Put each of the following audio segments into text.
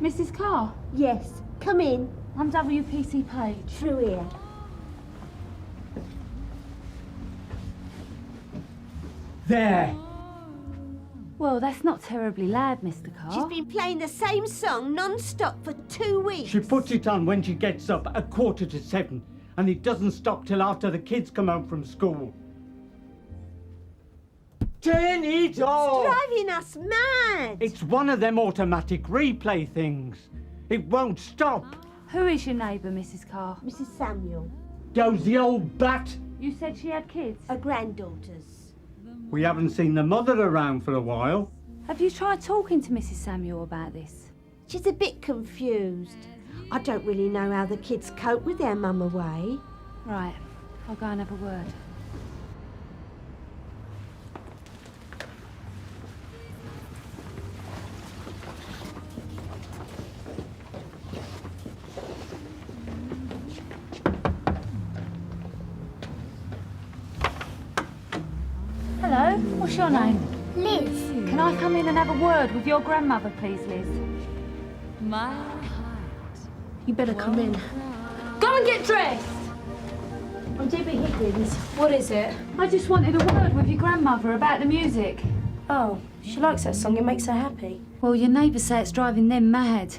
Mrs. Carr? Yes, come in. I'm WPC Page. Through here. There! Well, that's not terribly loud, Mr. Carr. She's been playing the same song non-stop for 2 weeks. She puts it on when she gets up at 6:45, and it doesn't stop till after the kids come home from school. Turn it off! It's driving us mad! It's one of them automatic replay things. It won't stop. Who is your neighbour, Mrs. Carr? Mrs. Samuel. Goes the old bat. You said she had kids? Her granddaughters. We haven't seen the mother around for a while. Have you tried talking to Mrs. Samuel about this? She's a bit confused. I don't really know how the kids cope with their mum away. Right, I'll go and have a word. Hello, what's your name? Liz. Can I come in and have a word with your grandmother, please, Liz? You better come in. Go and get dressed! I'm Debbie Higgins. What is it? I just wanted a word with your grandmother about the music. Oh, she likes that song. It makes her happy. Well, your neighbours say it's driving them mad.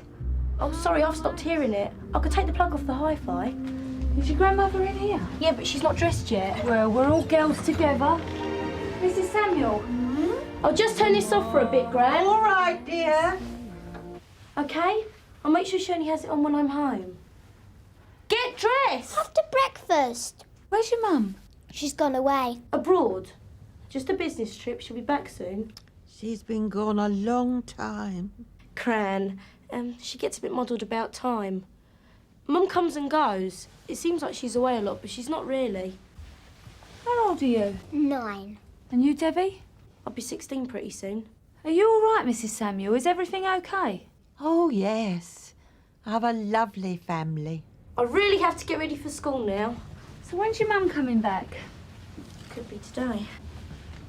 Oh, sorry, I've stopped hearing it. I could take the plug off the hi-fi. Is your grandmother in here? Yeah, but she's not dressed yet. Well, we're all girls together. Mrs. Samuel? I'll just turn this off for a bit, Gran. All right, dear. Okay? I'll make sure she only has it on when I'm home. Get dressed! After breakfast. Where's your mum? She's gone away. Abroad. Just a business trip. She'll be back soon. She's been gone a long time. Cran. She gets a bit muddled about time. Mum comes and goes. It seems like she's away a lot, but she's not really. How old are you? 9. And you, Debbie? I'll be 16 pretty soon. Are you all right, Mrs. Samuel? Is everything okay? Oh, yes. I have a lovely family. I really have to get ready for school now. So when's your mum coming back? Could be today.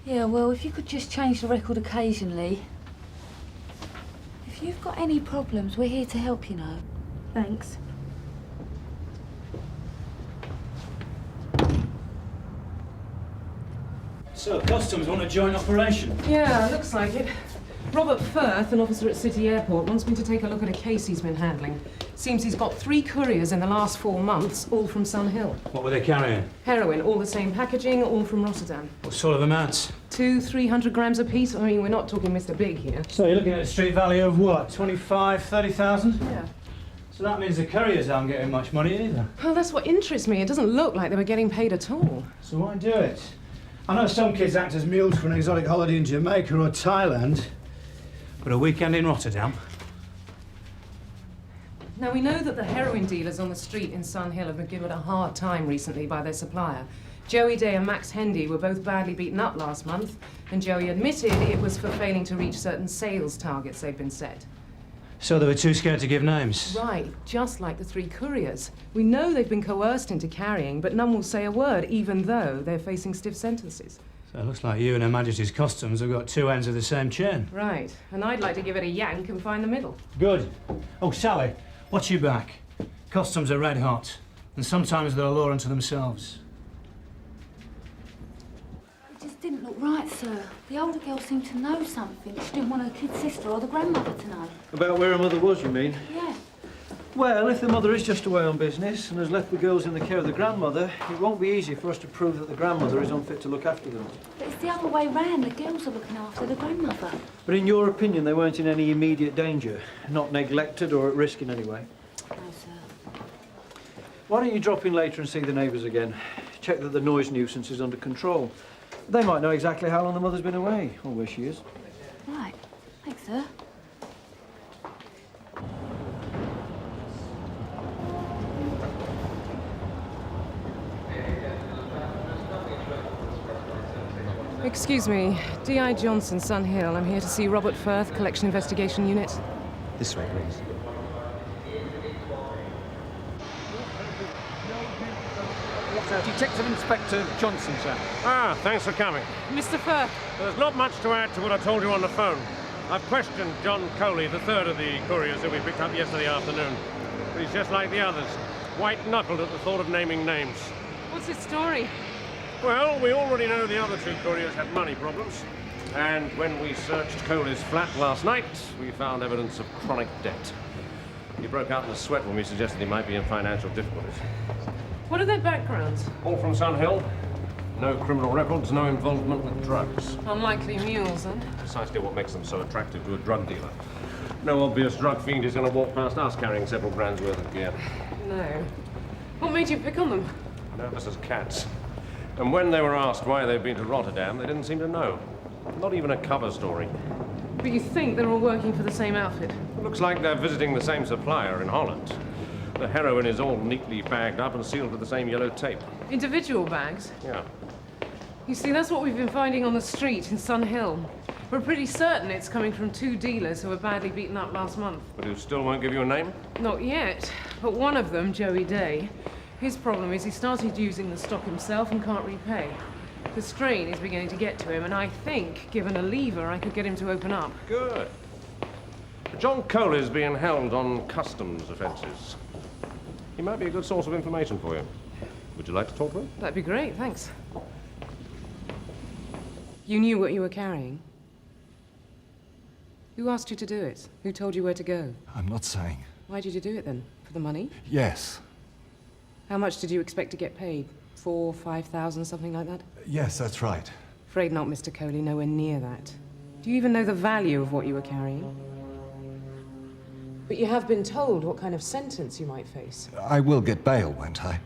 Yeah, well, if you could just change the record occasionally. If you've got any problems, we're here to help, you know. Thanks. So, Customs want a joint operation? Yeah, looks like it. Robert Firth, an officer at City Airport, wants me to take a look at a case he's been handling. Seems he's got 3 couriers in the last 4 months, all from Sun Hill. What were they carrying? Heroin, all the same packaging, all from Rotterdam. What sort of amounts? 200-300 grams apiece. I mean, we're not talking Mr. Big here. So, you're looking at a street value of what, 25, 30,000? Yeah. So that means the couriers aren't getting much money either. Well, that's what interests me. It doesn't look like they were getting paid at all. So why do it? I know some kids act as mules for an exotic holiday in Jamaica or Thailand, but a weekend in Rotterdam? Now, we know that the heroin dealers on the street in Sun Hill have been given a hard time recently by their supplier. Joey Day and Max Hendy were both badly beaten up last month, and Joey admitted it was for failing to reach certain sales targets they'd been set. So they were too scared to give names? Right, just like the 3 couriers. We know they've been coerced into carrying, but none will say a word, even though they're facing stiff sentences. So it looks like you and Her Majesty's Customs have got 2 ends of the same chain. Right, and I'd like to give it a yank and find the middle. Good. Oh, Sally, watch your back. Customs are red hot, and sometimes they're a law unto themselves. It just didn't look right, sir. The older girl seemed to know something. She didn't want her kid sister or the grandmother to know. About where her mother was, you mean? Yeah. Well, if the mother is just away on business and has left the girls in the care of the grandmother, it won't be easy for us to prove that the grandmother is unfit to look after them. But it's the other way round. The girls are looking after the grandmother. But in your opinion, they weren't in any immediate danger? Not neglected or at risk in any way? No, sir. Why don't you drop in later and see the neighbours again? Check that the noise nuisance is under control. They might know exactly how long the mother's been away, or where she is. Right. Thanks, sir. Excuse me, D.I. Johnson, Sun Hill. I'm here to see Robert Firth, Collection Investigation Unit. This way, please. Detective Inspector Johnson, sir. Ah, thanks for coming. Mr. Firth. There's not much to add to what I told you on the phone. I've questioned John Coley, the third of the couriers that we picked up yesterday afternoon. But he's just like the others, white-knuckled at the thought of naming names. What's his story? Well, we already know the other two couriers had money problems. And when we searched Coley's flat last night, we found evidence of chronic debt. He broke out in a sweat when we suggested he might be in financial difficulties. What are their backgrounds? All from Sun Hill. No criminal records, no involvement with drugs. Unlikely mules, then? Precisely what makes them so attractive to a drug dealer. No obvious drug fiend is going to walk past us carrying several grand's worth of gear. No. What made you pick on them? Nervous as cats. And when they were asked why they'd been to Rotterdam, they didn't seem to know. Not even a cover story. But you think they're all working for the same outfit? It looks like they're visiting the same supplier in Holland. The heroin is all neatly bagged up and sealed with the same yellow tape. Individual bags? Yeah. You see, that's what we've been finding on the street in Sun Hill. We're pretty certain it's coming from two dealers who were badly beaten up last month. But who still won't give you a name? Not yet. But one of them, Joey Day, his problem is he started using the stock himself and can't repay. The strain is beginning to get to him, and I think, given a lever, I could get him to open up. Good. John Coley's being held on customs offences. He might be a good source of information for you. Would you like to talk to him? That'd be great, thanks. You knew what you were carrying? Who asked you to do it? Who told you where to go? I'm not saying. Why did you do it then? For the money? Yes. How much did you expect to get paid? 4,000, 5,000, something like that? Yes, that's right. Afraid not, Mr. Coley, nowhere near that. Do you even know the value of what you were carrying? But you have been told what kind of sentence you might face. I will get bail, won't I?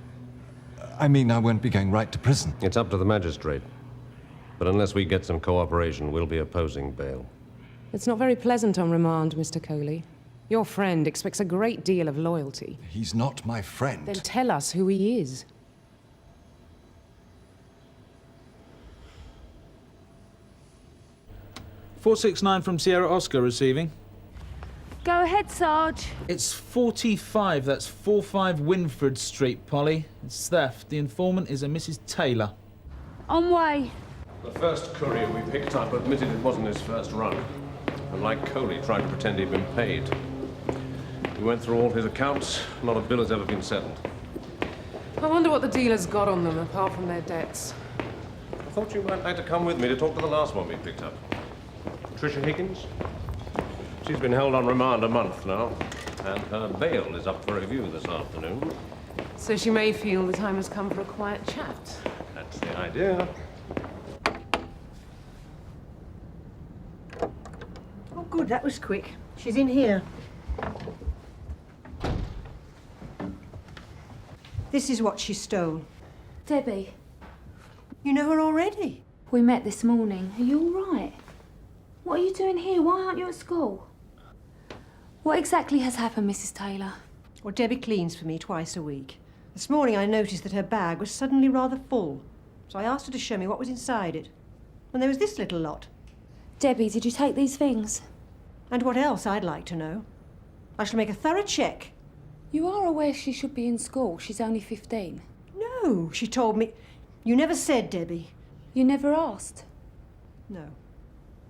I mean, I won't be going right to prison. It's up to the magistrate. But unless we get some cooperation, we'll be opposing bail. It's not very pleasant on remand, Mr. Coley. Your friend expects a great deal of loyalty. He's not my friend. Then tell us who he is. .469 from Sierra Oscar receiving. Go ahead, Sarge. It's 45, that's 45 Winford Street, Polly. It's theft. The informant is a Mrs. Taylor. On way. The first courier we picked up admitted it wasn't his first run. And like Coley, tried to pretend he'd been paid. We went through all his accounts. Not a bill has ever been settled. I wonder what the dealers got on them, apart from their debts. I thought you might like to come with me to talk to the last one we picked up. Tricia Higgins. She's been held on remand a month now, and her bail is up for review this afternoon. So she may feel the time has come for a quiet chat. That's the idea. Oh, good, that was quick. She's in here. This is what she stole. Debbie. You know her already? We met this morning. Are you all right? What are you doing here? Why aren't you at school? What exactly has happened, Mrs. Taylor? Well, Debbie cleans for me twice a week. This morning I noticed that her bag was suddenly rather full, so I asked her to show me what was inside it. And there was this little lot. Debbie, did you take these things? And what else, I'd like to know. I shall make a thorough check. You are aware she should be in school. She's only 15. No, she told me... You never said, Debbie. You never asked? No.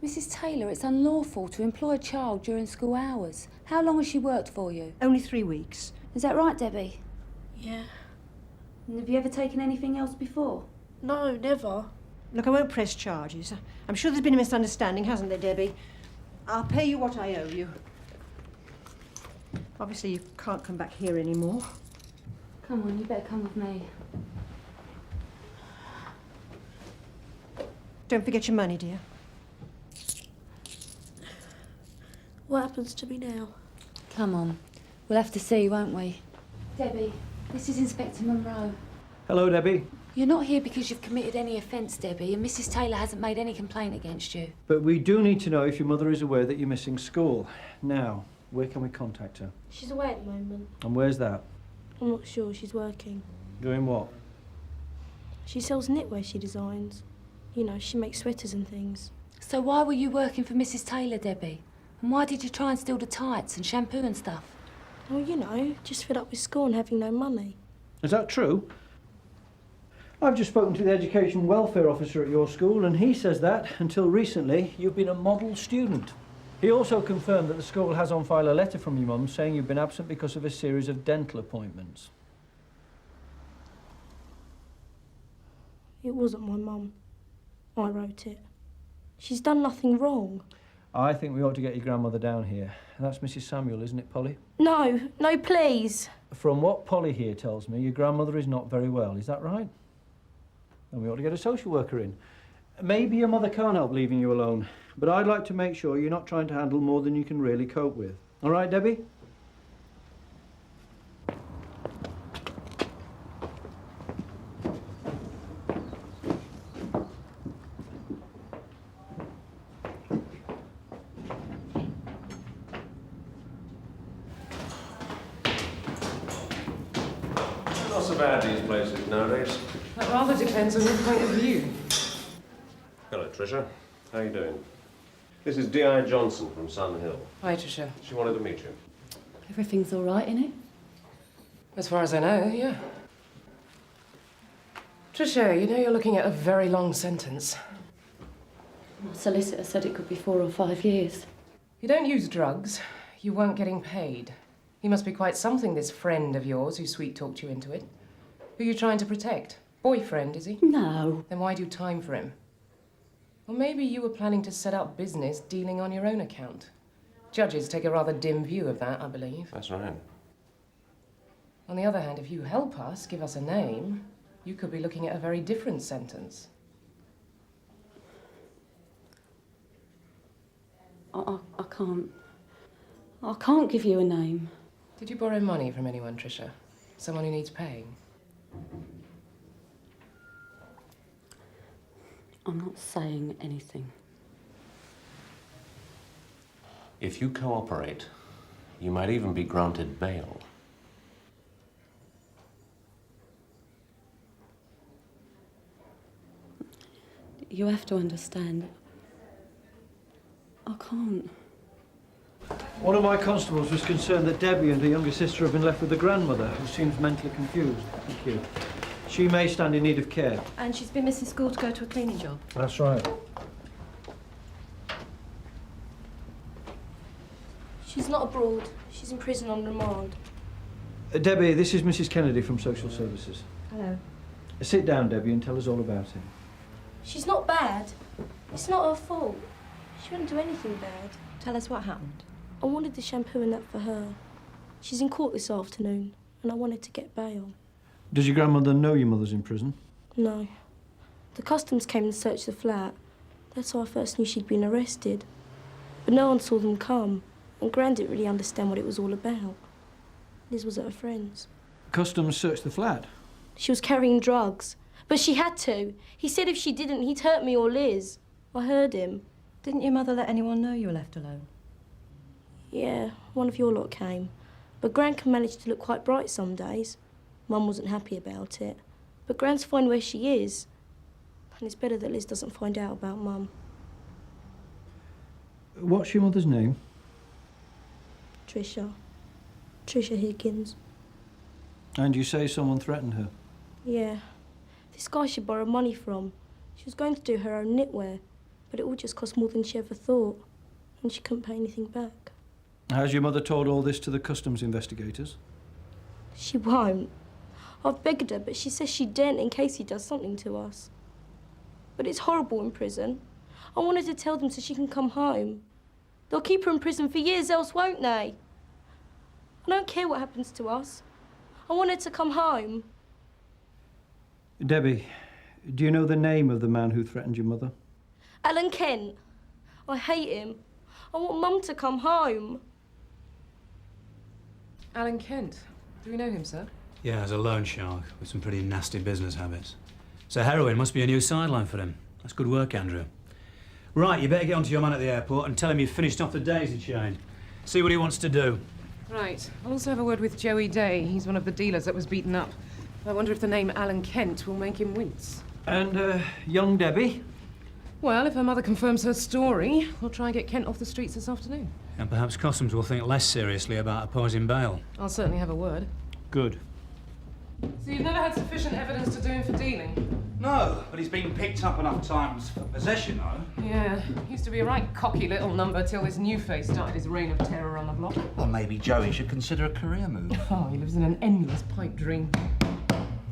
Mrs. Taylor, it's unlawful to employ a child during school hours. How long has she worked for you? Only 3 weeks. Is that right, Debbie? Yeah. And have you ever taken anything else before? No, never. Look, I won't press charges. I'm sure there's been a misunderstanding, hasn't there, Debbie? I'll pay you what I owe you. Obviously, you can't come back here anymore. Come on, you better come with me. Don't forget your money, dear. What happens to me now? Come on. We'll have to see, won't we? Debbie, this is Inspector Monroe. Hello, Debbie. You're not here because you've committed any offence, Debbie, and Mrs. Taylor hasn't made any complaint against you. But we do need to know if your mother is aware that you're missing school. Now, where can we contact her? She's away at the moment. And where's that? I'm not sure. She's working. Doing what? She sells knitwear she designs. You know, she makes sweaters and things. So why were you working for Mrs. Taylor, Debbie? And why did you try and steal the tights and shampoo and stuff? Well, you know, just fed up with school and having no money. Is that true? I've just spoken to the education welfare officer at your school, and he says that, until recently, you've been a model student. He also confirmed that the school has on file a letter from your mum saying you've been absent because of a series of dental appointments. It wasn't my mum. I wrote it. She's done nothing wrong. I think we ought to get your grandmother down here. That's Mrs. Samuel, isn't it, Polly? No, no, please. From what Polly here tells me, your grandmother is not very well. Is that right? Then we ought to get a social worker in. Maybe your mother can't help leaving you alone, but I'd like to make sure you're not trying to handle more than you can really cope with. All right, Debbie? Not so bad, these places nowadays. That rather depends on your point of view. Hello, Tricia. How you doing? This is D.I. Johnson from Sun Hill. Hi, Tricia. She wanted to meet you. Everything's all right, innit? As far as I know, yeah. Tricia, you know you're looking at a very long sentence. My solicitor said it could be 4 or 5 years. You don't use drugs, you weren't getting paid. He must be quite something, this friend of yours who sweet-talked you into it. Who are you trying to protect? Boyfriend, is he? No. Then why do time for him? Or maybe you were planning to set up business dealing on your own account. Judges take a rather dim view of that, I believe. That's right. On the other hand, if you help us, give us a name, you could be looking at a very different sentence. I can't. I can't give you a name. Did you borrow money from anyone, Tricia? Someone who needs paying? I'm not saying anything. If you cooperate, you might even be granted bail. You have to understand. I can't. One of my constables was concerned that Debbie and her younger sister have been left with a grandmother who seems mentally confused. Thank you. She may stand in need of care. And she's been missing school to go to a cleaning job. That's right. She's not abroad. She's in prison on remand. Debbie, this is Mrs. Kennedy from Social Services. Hello. Sit down, Debbie, and tell us all about it. She's not bad. It's not her fault. She wouldn't do anything bad. Tell us what happened. I wanted the shampoo and that for her. She's in court this afternoon, and I wanted to get bail. Does your grandmother know your mother's in prison? No. The customs came and searched the flat. That's how I first knew she'd been arrested. But no one saw them come, and Gran didn't really understand what it was all about. Liz was at her friend's. Customs searched the flat. She was carrying drugs, but she had to. He said if she didn't, he'd hurt me or Liz. I heard him. Didn't your mother let anyone know you were left alone? Yeah, one of your lot came. But Gran can manage to look quite bright some days. Mum wasn't happy about it. But Gran's fine where she is. And it's better that Liz doesn't find out about Mum. What's your mother's name? Tricia. Tricia Higgins. And you say someone threatened her? Yeah. This guy she borrowed money from. She was going to do her own knitwear, but it all just cost more than she ever thought. And she couldn't pay anything back. Has your mother told all this to the customs investigators? She won't. I've begged her, but she says she daren't in case he does something to us. But it's horrible in prison. I wanted to tell them so she can come home. They'll keep her in prison for years else, won't they? I don't care what happens to us. I want her to come home. Debbie, do you know the name of the man who threatened your mother? Alan Kent. I hate him. I want Mum to come home. Alan Kent. Do we know him, sir? Yeah, as a loan shark with some pretty nasty business habits. So heroin must be a new sideline for him. That's good work, Andrew. Right, you better get onto your man at the airport and tell him you've finished off the daisy chain. See what he wants to do. Right. I'll also have a word with Joey Day. He's one of the dealers that was beaten up. I wonder if the name Alan Kent will make him wince. And, young Debbie? Well, if her mother confirms her story, we'll try and get Kent off the streets this afternoon. And perhaps Customs will think less seriously about opposing bail. I'll certainly have a word. Good. So you've never had sufficient evidence to do him for dealing? No, but he's been picked up enough times for possession, though. Yeah, used to be a right cocky little number till this new face started his reign of terror on the block. Well, maybe Joey should consider a career move. Oh, he lives in an endless pipe dream.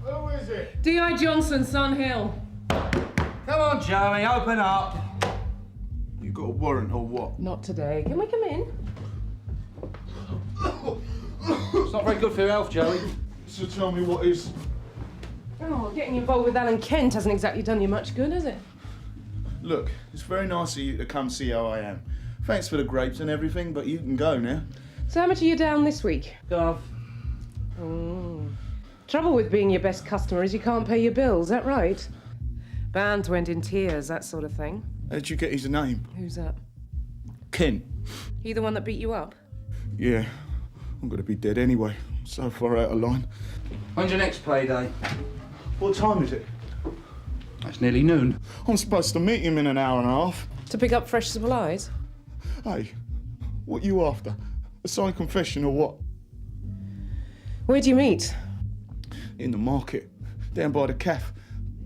Who is it? D.I. Johnson, Sun Hill. Come on, Joey, open up. You got a warrant or what? Not today. Can we come in? It's not very good for your health, Joey. So tell me what is. Oh, getting involved with Alan Kent hasn't exactly done you much good, has it? Look, it's very nice of you to come see how I am. Thanks for the grapes and everything, but you can go now. So how much are you down this week? Gov. Trouble with being your best customer is you can't pay your bills, is that right? Bands went in tears, that sort of thing. How'd you get his name? Who's that? Kent. He the one that beat you up? Yeah, I'm gonna be dead anyway. So far out of line. When's your next payday? What time is it? That's nearly noon. I'm supposed to meet him in an hour and a half. To pick up fresh supplies? Hey, what you after? A signed confession or what? Where do you meet? In the market, down by the caff.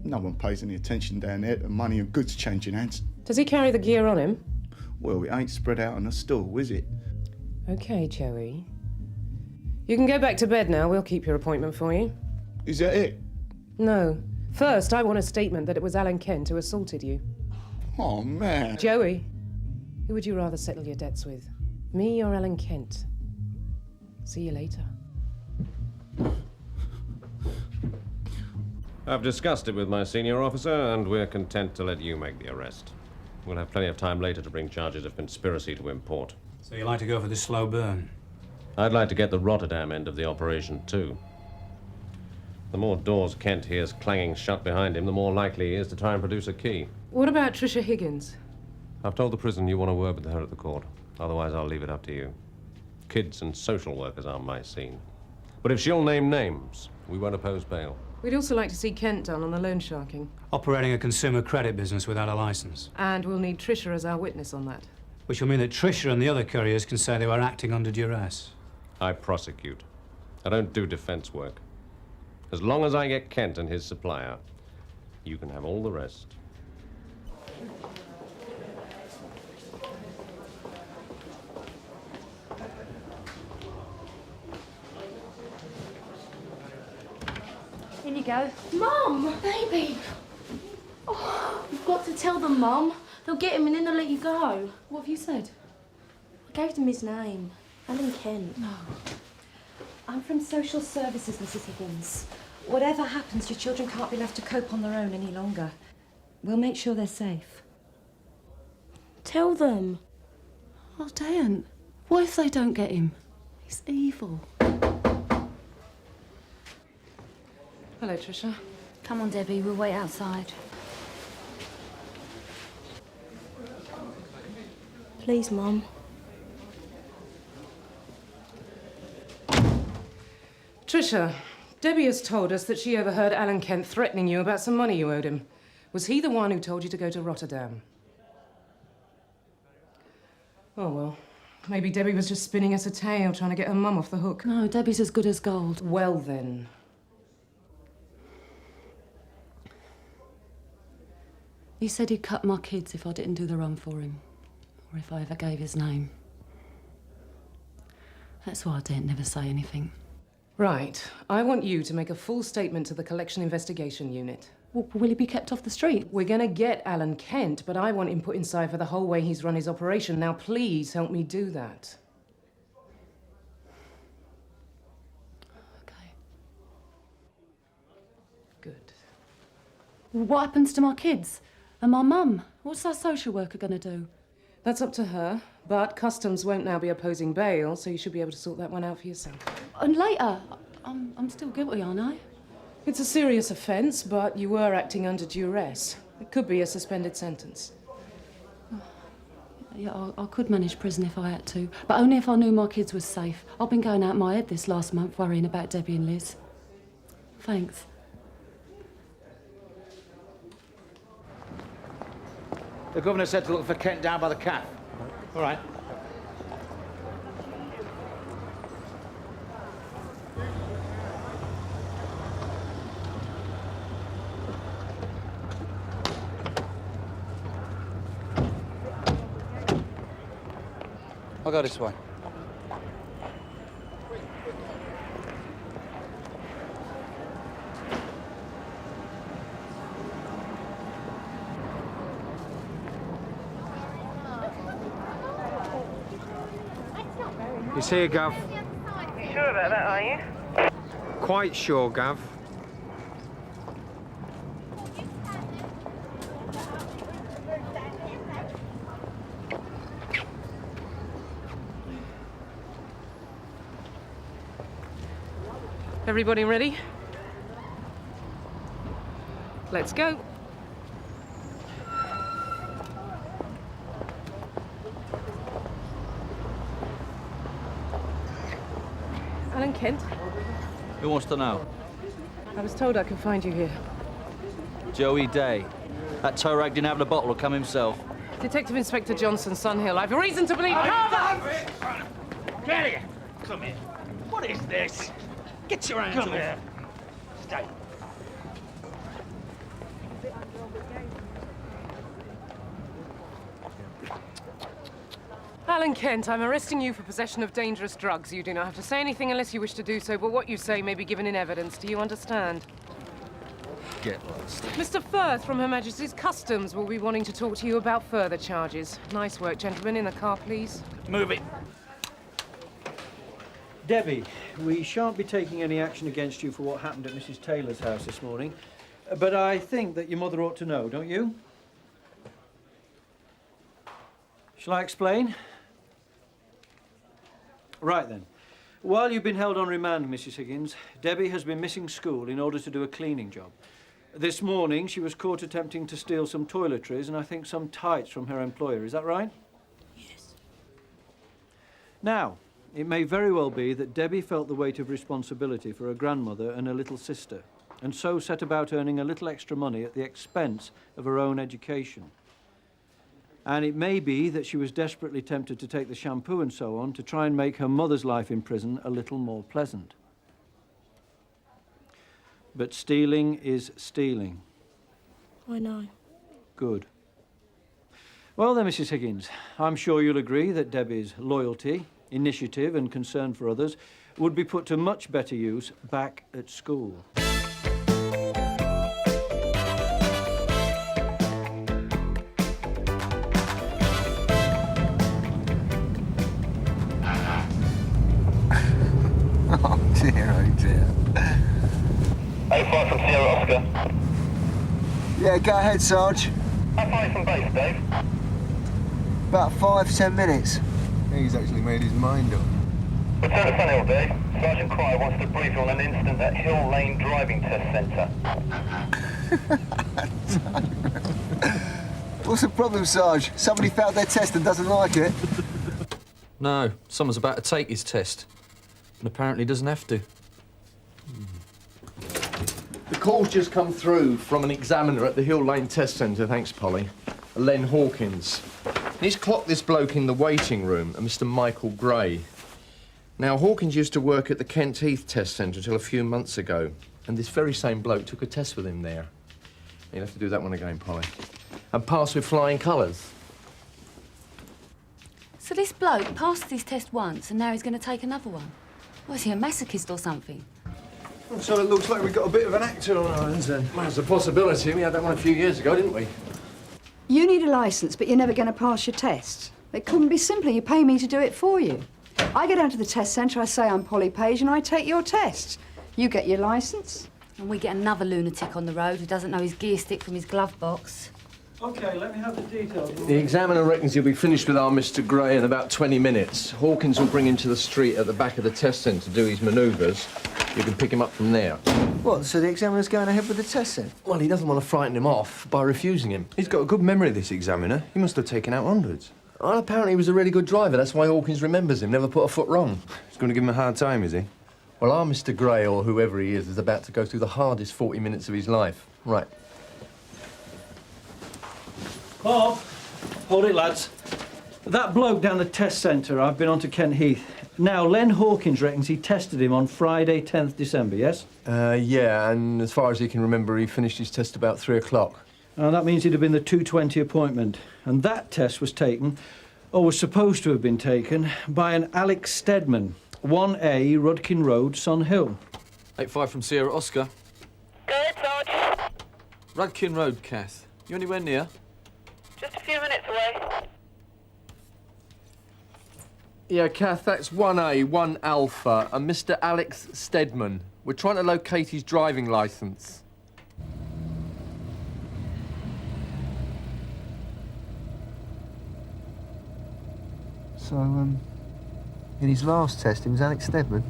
No one pays any attention down there to money and goods changing hands. Does he carry the gear on him? Well, it ain't spread out on a stall, is it? Okay, Joey. You can go back to bed now. We'll keep your appointment for you. Is that it? No. First, I want a statement that it was Alan Kent who assaulted you. Oh, man. Joey, who would you rather settle your debts with? Me or Alan Kent? See you later. I've discussed it with my senior officer, and we're content to let you make the arrest. We'll have plenty of time later to bring charges of conspiracy to import. So you like to go for this slow burn? I'd like to get the Rotterdam end of the operation, too. The more doors Kent hears clanging shut behind him, the more likely he is to try and produce a key. What about Tricia Higgins? I've told the prison you want a word with her at the court. Otherwise, I'll leave it up to you. Kids and social workers aren't my scene. But if she'll name names, we won't oppose bail. We'd also like to see Kent done on the loan sharking. Operating a consumer credit business without a license. And we'll need Tricia as our witness on that. Which will mean that Tricia and the other couriers can say they were acting under duress. I prosecute. I don't do defense work. As long as I get Kent and his supplier, you can have all the rest. In you go. Mum! Baby! Oh, you've got to tell them, Mum. They'll get him and then they'll let you go. What have you said? I gave them his name. Alan Kent. No. I'm from social services, Mrs. Higgins. Whatever happens, your children can't be left to cope on their own any longer. We'll make sure they're safe. Tell them. Oh, daren't. What if they don't get him? He's evil. Hello, Tricia. Come on, Debbie, we'll wait outside. Please, Mum. Tricia, Debbie has told us that she overheard Alan Kent threatening you about some money you owed him. Was he the one who told you to go to Rotterdam? Oh, well, maybe Debbie was just spinning us a tale, trying to get her mum off the hook. No, Debbie's as good as gold. Well, then. He said he'd cut my kids if I didn't do the run for him, or if I ever gave his name. That's why I daren't never say anything. Right. I want you to make a full statement to the Collection Investigation Unit. Well, will he be kept off the street? We're going to get Alan Kent, but I want him put inside for the whole way he's run his operation. Now, please help me do that. Okay. Good. What happens to my kids? And my mum? What's our social worker going to do? That's up to her, but Customs won't now be opposing bail, so you should be able to sort that one out for yourself. And later, I'm still guilty, aren't I? It's a serious offence, but you were acting under duress. It could be a suspended sentence. Yeah, I could manage prison if I had to, but only if I knew my kids were safe. I've been going out my head this last month worrying about Debbie and Liz. Thanks. The governor said to look for Kent down by the caff. All right. I'll go this way. He's here, Gav. You sure about that, are you? Quite sure, Gav. Everybody ready? Let's go. Alan Kent, Who wants to know? I was told I could find you here. Joey Day. That tow rag didn't have the bottle or come himself. Detective Inspector Johnson, Sunhill. I've reason to believe... Carver! Get here! Come here. What is this? Get your hands off. Here. Stay. Alan Kent, I'm arresting you for possession of dangerous drugs. You do not have to say anything unless you wish to do so, but what you say may be given in evidence. Do you understand? Get lost. Mr. Firth from Her Majesty's Customs will be wanting to talk to you about further charges. Nice work, gentlemen. In the car, please. Move it. Debbie, we shan't be taking any action against you for what happened at Mrs. Taylor's house this morning, but I think that your mother ought to know, don't you? Shall I explain? Right then. While you've been held on remand, Mrs. Higgins, Debbie has been missing school in order to do a cleaning job. This morning, she was caught attempting to steal some toiletries and I think some tights from her employer. Is that right? Yes. Now, it may very well be that Debbie felt the weight of responsibility for her grandmother and her little sister, and so set about earning a little extra money at the expense of her own education. And it may be that she was desperately tempted to take the shampoo and so on to try and make her mother's life in prison a little more pleasant. But stealing is stealing. I know. Good. Well then, Mrs. Higgins, I'm sure you'll agree that Debbie's loyalty, initiative and concern for others would be put to much better use back at school. Oh dear, oh dear. 05 from Sierra Oscar. Yeah, go ahead, Sarge. How far are you from base, Dave? About 5-10 minutes. He's actually made his mind up. Return to Sunhill, Dave. Sergeant Cryer wants to brief you on an incident at Hill Lane Driving Test Centre. What's the problem, Sarge? Somebody failed their test and doesn't like it? No, someone's about to take his test. And apparently doesn't have to. The call's just come through from an examiner at the Hill Lane Test Centre, thanks, Polly. Len Hawkins. He's clocked this bloke in the waiting room, a Mr. Michael Gray. Now, Hawkins used to work at the Kent Heath Test Centre till a few months ago, and this very same bloke took a test with him there. You'll have to do that one again, Polly. And pass with flying colours. So this bloke passed his test once and now he's going to take another one? Was he a masochist or something? So it looks like we've got a bit of an actor on our hands then. Well, there's a possibility. We had that one a few years ago, didn't we? You need a licence, but you're never going to pass your test. It couldn't be simpler. You pay me to do it for you. I go down to the test centre, I say I'm Polly Page, and I take your test. You get your licence. And we get another lunatic on the road who doesn't know his gear stick from his glove box. OK, let me have the details. The examiner reckons he'll be finished with our Mr. Gray in about 20 minutes. Hawkins will bring him to the street at the back of the test centre to do his manoeuvres. You can pick him up from there. What, so the examiner's going ahead with the test then? Well, he doesn't want to frighten him off by refusing him. He's got a good memory, this examiner. He must have taken out hundreds. Well, apparently he was a really good driver. That's why Hawkins remembers him. Never put a foot wrong. He's going to give him a hard time, is he? Well, our Mr. Gray, or whoever he is about to go through the hardest 40 minutes of his life. Right. Bob, hold it, lads. That bloke down the test centre, I've been on to Kent Heath. Now, Len Hawkins reckons he tested him on Friday, 10th December, yes? Yeah, and as far as he can remember, he finished his test about 3 o'clock. That means he'd have been the 2:20 appointment. And that test was taken or was supposed to have been taken, by an Alex Stedman, 1A Rudkin Road, Sun Hill. 85 from Sierra Oscar. Go ahead, Sarge. Rudkin Road, Kath. You anywhere near? Just a few minutes away. Yeah, Kath, that's 1A, 1 Alpha, and Mr. Alex Stedman. We're trying to locate his driving licence. So, in his last test, he was Alex Stedman.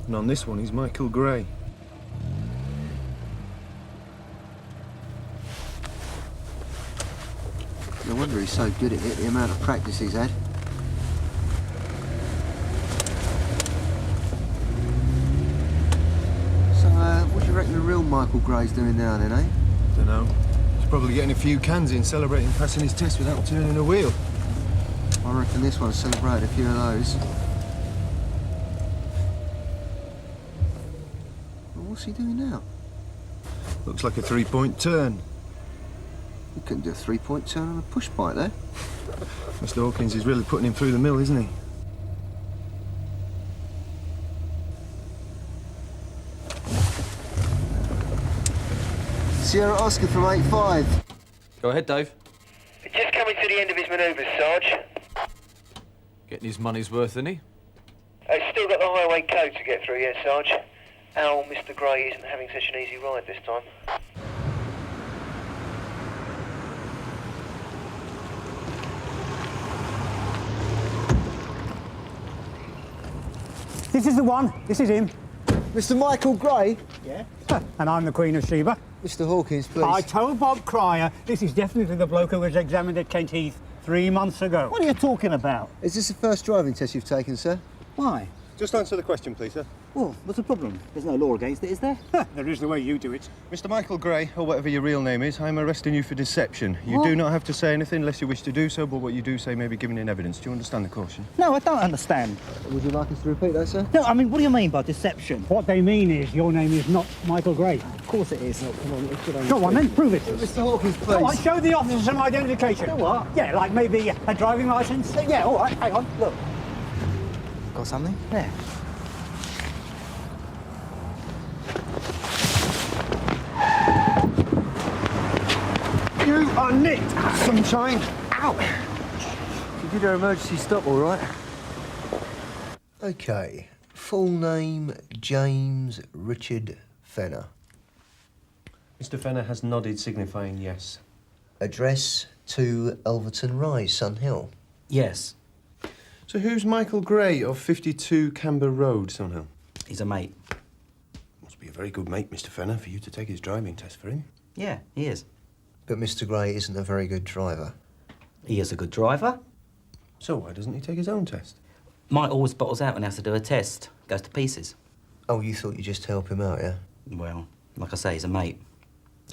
And on this one, he's Michael Gray. No wonder he's so good at it, the amount of practice he's had. So, what do you reckon the real Michael Gray's doing now, then, eh? Dunno. He's probably getting a few cans in, celebrating passing his test without turning a wheel. I reckon this one's celebrated a few of those. Well, what's he doing now? Looks like a three-point turn. He couldn't do a three-point turn on a push bike there. Mr. Hawkins is really putting him through the mill, isn't he? Sierra Oscar from 85. Go ahead, Dave. Just coming to the end of his manoeuvres, Sarge. Getting his money's worth, isn't he? Still got the highway code to get through yet, Sarge. Our Mr. Gray isn't having such an easy ride this time. This is the one. This is him. Mr. Michael Gray? Yeah. And I'm the Queen of Sheba. Mr. Hawkins, please. I told Bob Cryer this is definitely the bloke who was examined at Kent Heath 3 months ago. What are you talking about? Is this the first driving test you've taken, sir? Why? Just answer the question, please, sir. Well, what's the problem? There's no law against it, is there? There is the way you do it. Mr. Michael Gray, or whatever your real name is, I'm arresting you for deception. You What? do not have to say anything unless you wish to do so, but what you do say may be given in evidence. Do you understand the caution? No, I don't understand. Would you like us to repeat that, sir? No, I mean, what do you mean by deception? What they mean is your name is not Michael Gray. Of course it is. No, come on, let's get on. Go on then, prove it. Mr. Hawkins, please. Go on, show the officer some identification. You know what? Yeah, like maybe a driving licence. Yeah, all right, hang on, look. Got something? There. You are nicked, sunshine. Ow! You did our emergency stop, all right? OK. Full name, James Richard Fenner. Mr. Fenner has nodded, signifying yes. Address 2 Elverton Rise, Sun Hill. Yes. So who's Michael Gray of 52 Camber Road, Sunhill? He's a mate. Must be a very good mate, Mr. Fenner, for you to take his driving test for him. Yeah, he is. But Mr. Gray isn't a very good driver. He is a good driver. So why doesn't he take his own test? Mike always bottles out when he has to do a test. Goes to pieces. Oh, you thought you'd just help him out, yeah? Well, like I say, he's a mate.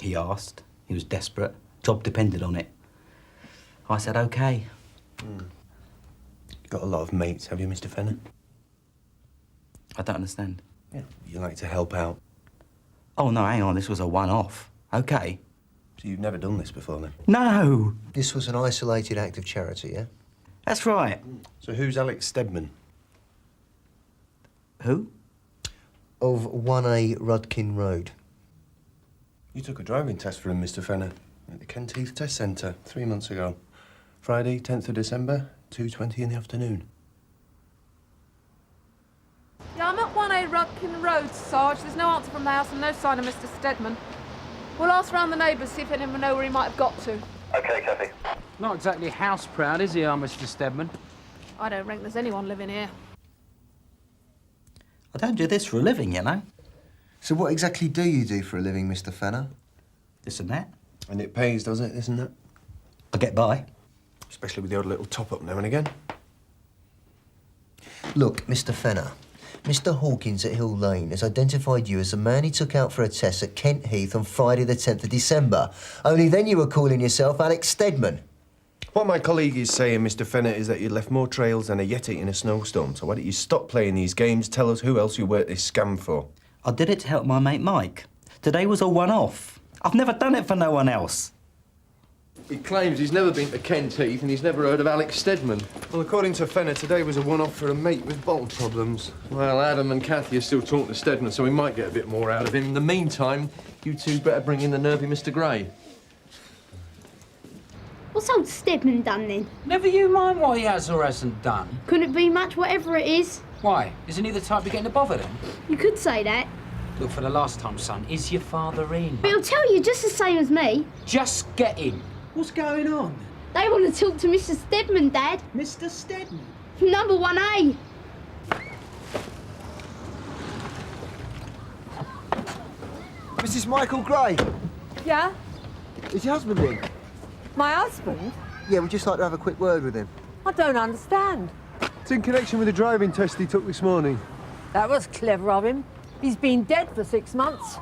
He asked. He was desperate. Job depended on it. I said, OK. Got a lot of mates, have you, Mr. Fenner? I don't understand. Yeah, you like to help out. Oh, no, hang on. This was a one-off. OK. So you've never done this before, then? No! This was an isolated act of charity, yeah? That's right. So who's Alex Stedman? Who? Of 1A Rudkin Road. You took a driving test for him, Mr. Fenner, at the Kent Heath Test Centre 3 months ago. Friday, 10th of December, 2:20 in the afternoon. Yeah, I'm at 1A Rudkin Road, Sarge. There's no answer from the house and no sign of Mr. Stedman. We'll ask round the neighbours, see if anyone know where he might have got to. OK, Kathy. Not exactly house-proud, is he, our Mr. Stedman? I don't reckon there's anyone living here. I don't do this for a living, you know. So what exactly do you do for a living, Mr. Fenner? This and that. And it pays, does it, isn't it? I get by. Especially with the odd little top-up now and again. Look, Mr. Fenner, Mr. Hawkins at Hill Lane has identified you as the man he took out for a test at Kent Heath on Friday the 10th of December. Only then you were calling yourself Alex Stedman. What my colleague is saying, Mr. Fenner, is that you left more trails than a Yeti in a snowstorm. So why don't you stop playing these games, tell us who else you worked this scam for? I did it to help my mate Mike. Today was a one-off. I've never done it for no one else. He claims he's never been to Kent Heath and he's never heard of Alex Steadman. Well, according to Fenner, today was a one-off for a mate with bottle problems. Well, Adam and Kathy are still talking to Steadman, so we might get a bit more out of him. In the meantime, you two better bring in the nervy Mr. Gray. What's old Steadman done then? Never you mind what he has or hasn't done. Couldn't it be much, whatever it is? Why? Isn't he the type you're getting to bother then? You could say that. Look, for the last time, son, is your father in? But he'll tell you just the same as me. Just get him. What's going on? They want to talk to Mr. Steadman, Dad. Mr. Steadman? Number 1A. Mrs. Michael Gray, Yeah? is your husband in? My husband? Yeah, we'd just like to have a quick word with him. I don't understand. It's in connection with the driving test he took this morning. That was clever of him. He's been dead for 6 months.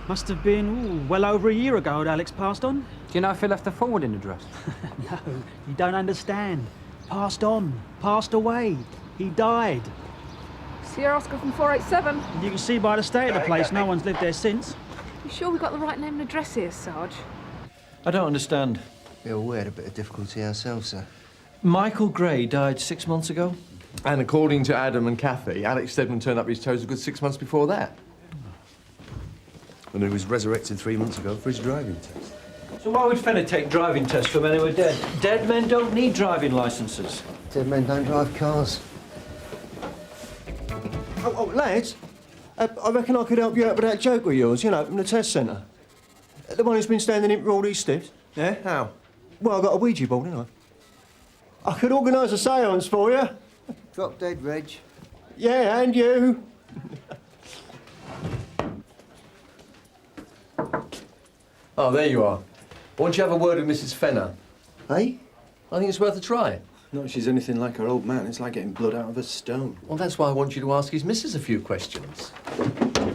Must have been well over a year ago that Alex passed on. Do you know if he left a forwarding address? No, you don't understand. Passed on, passed away. He died. Sierra Oscar from 487. And you can see by the state of the place, no one's lived there since. You sure we got the right name and address here, Sarge? I don't understand. Yeah, well, we had a bit of difficulty ourselves, sir. Michael Gray died 6 months ago? And according to Adam and Kathy, Alex Steadman turned up his toes a good 6 months before that. And he was resurrected 3 months ago for his driving test. So why would Fenner take driving tests from men who are dead? Dead men don't need driving licences. Dead men don't drive cars. Oh, lads, I reckon I could help you out with that joke of yours, you know, from the test centre. The one who's been standing in for all these steps. Yeah, how? Well, I've got a Ouija board, haven't I? I could organise a séance for you. Drop dead, Reg. Yeah, and you. Oh, there you are. Why don't you have a word with Mrs. Fenner? Hey? I think it's worth a try. Not if she's anything like her old man. It's like getting blood out of a stone. Well, that's why I want you to ask his missus a few questions.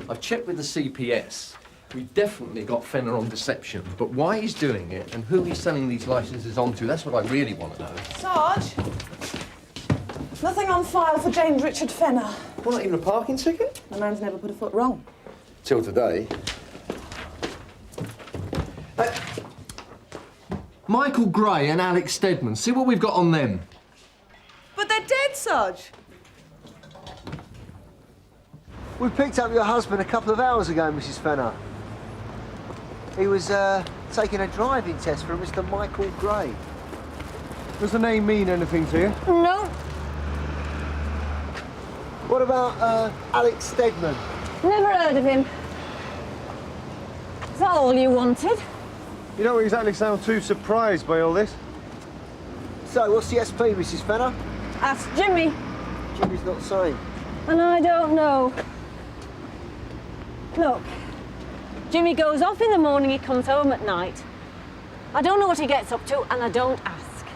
I've checked with the CPS. We've definitely got Fenner on deception, but why he's doing it and who he's selling these licences on to, that's what I really want to know. Sarge? Nothing on file for James Richard Fenner. Well, not even a parking ticket? The man's never put a foot wrong. Till today. Michael Gray and Alex Steadman, see what we've got on them. But they're dead, Sarge. We picked up your husband a couple of hours ago, Mrs. Fenner. He was taking a driving test for Mr. Michael Gray. Does the name mean anything to you? No. What about Alex Steadman? Never heard of him. Is that all you wanted? You don't exactly sound too surprised by all this. So, what's the SP, Mrs. Fenner? Ask Jimmy. Jimmy's not saying. And I don't know. Look, Jimmy goes off in the morning, he comes home at night. I don't know what he gets up to, and I don't ask.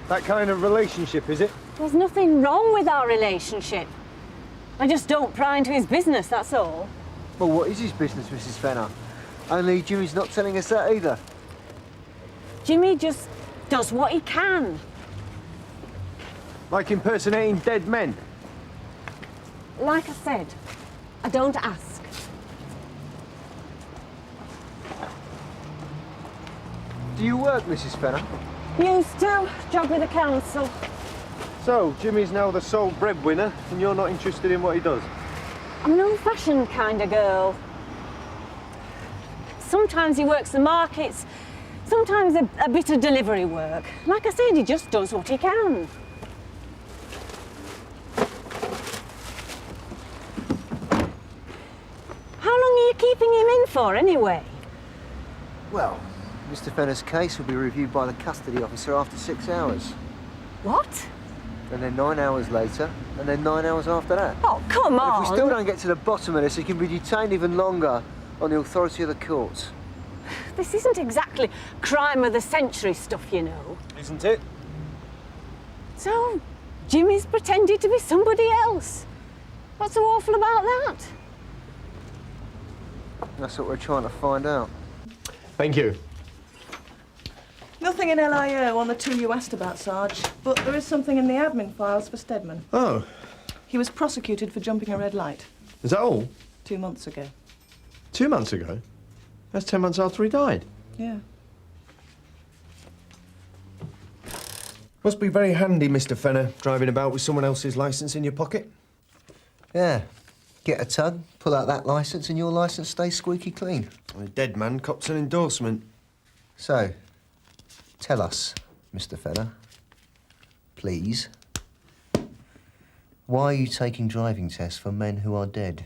That kind of relationship, is it? There's nothing wrong with our relationship. I just don't pry into his business, that's all. Well, what is his business, Mrs. Fenner? Only Jimmy's not telling us that either. Jimmy just does what he can. Like impersonating dead men? Like I said, I don't ask. Do you work, Mrs. Fenner? Used to. Job with the council. So, Jimmy's now the sole breadwinner, and you're not interested in what he does? I'm an old-fashioned kind of girl. Sometimes he works the markets, sometimes a bit of delivery work. Like I said, he just does what he can. How long are you keeping him in for, anyway? Well, Mr. Fenner's case will be reviewed by the custody officer after 6 hours. What? And then 9 hours later, and then 9 hours after that. Oh, come on! If we still don't get to the bottom of this, he can be detained even longer on the authority of the courts. This isn't exactly crime of the century stuff, you know. Isn't it? So, Jimmy's pretended to be somebody else. What's so awful about that? That's what we're trying to find out. Thank you. Nothing in LIO on the two you asked about, Sarge, but there is something in the admin files for Steadman. Oh. He was prosecuted for jumping a red light. Is that all? 2 months ago. 2 months ago? That's 10 months after he died. Yeah. Must be very handy, Mr. Fenner, driving about with someone else's licence in your pocket. Yeah. Get a tug, pull out that licence, and your licence stays squeaky clean. A dead man cops an endorsement. So, tell us, Mr. Fenner, please, why are you taking driving tests for men who are dead?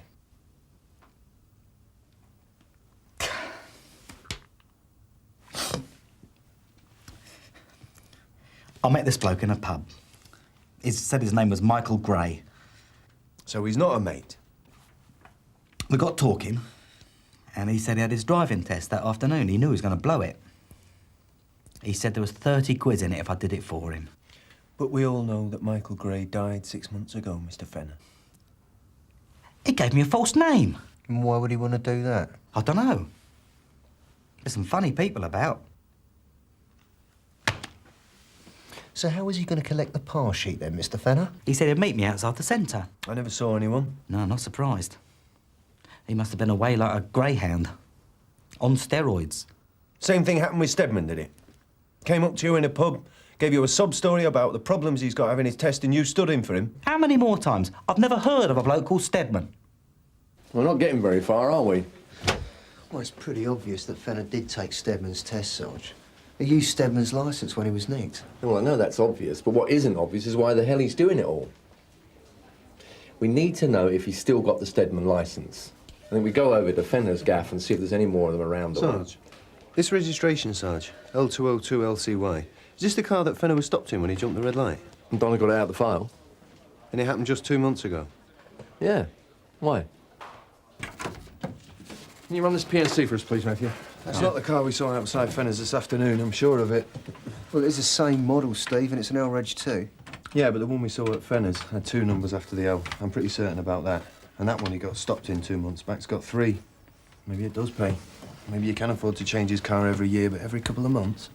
I met this bloke in a pub. He said his name was Michael Gray. So he's not a mate? We got talking, and he said he had his driving test that afternoon. He knew he was going to blow it. He said there was 30 quid in it if I did it for him. But we all know that Michael Gray died 6 months ago, Mr. Fenner. He gave me a false name. And why would he want to do that? I don't know. There's some funny people about. So how was he going to collect the par sheet then, Mr. Fenner? He said he'd meet me outside the centre. I never saw anyone. No, not surprised. He must have been away like a greyhound. On steroids. Same thing happened with Stedman, did it? Came up to you in a pub, gave you a sob-story about the problems he's got having his test, and you stood in for him. How many more times? I've never heard of a bloke called Stedman. We're not getting very far, are we? Well, it's pretty obvious that Fenner did take Stedman's test, Sarge. He used Stedman's licence when he was nicked. Well, I know that's obvious, but what isn't obvious is why the hell he's doing it all. We need to know if he's still got the Stedman licence. I think we go over to Fenner's gaff and see if there's any more of them around. Sarge, this registration, Sarge, L202LCY, is this the car that Fenner was stopped in when he jumped the red light? And Donna got it out of the file. And it happened just 2 months ago? Yeah. Why? Can you run this PNC for us, please, Matthew? That's not the car we saw outside Fenner's this afternoon, I'm sure of it. Well, it's the same model, Steve, and it's an L-Reg too. Yeah, but the one we saw at Fenner's had 2 numbers after the L. I'm pretty certain about that. And that one he got stopped in 2 months back's got 3. Maybe it does pay. Maybe you can afford to change his car every year, but every couple of months.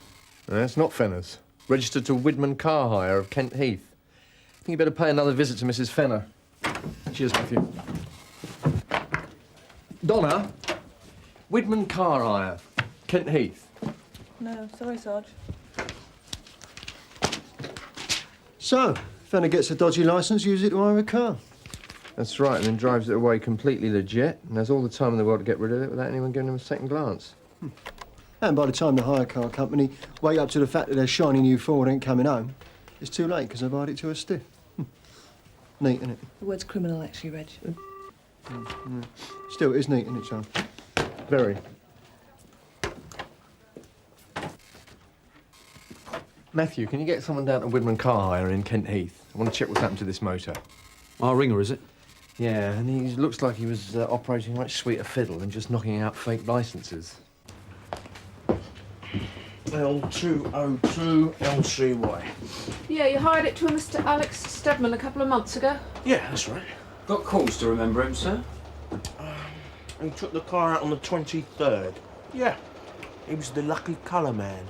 That's not Fenner's. Registered to Widman Car Hire of Kent Heath. I think you better pay another visit to Mrs. Fenner. Cheers, Matthew. Donna, Widman Car Hire, Kent Heath. No, sorry, Sarge. So, Fenner gets a dodgy licence, use it to hire a car. That's right, and then drives it away completely legit, and has all the time in the world to get rid of it without anyone giving him a second glance. And by the time the hire car company wake up to the fact that their shiny new Ford ain't coming home, it's too late because they've hired it to a stiff. Neat, isn't it? The word's criminal, actually, Reg. Still, it is neat, isn't it, John? Very. Matthew, can you get someone down to Widman Car Hire in Kent Heath? I want to check what's happened to this motor. Our ringer, is it? Yeah, and he looks like he was operating a much sweeter fiddle and just knocking out fake licences. L202 LCY. Yeah, you hired it to a Mr. Alex Stedman a couple of months ago. Yeah, that's right. Got cause to remember him, sir? He took the car out on the 23rd. Yeah, he was the lucky colour man.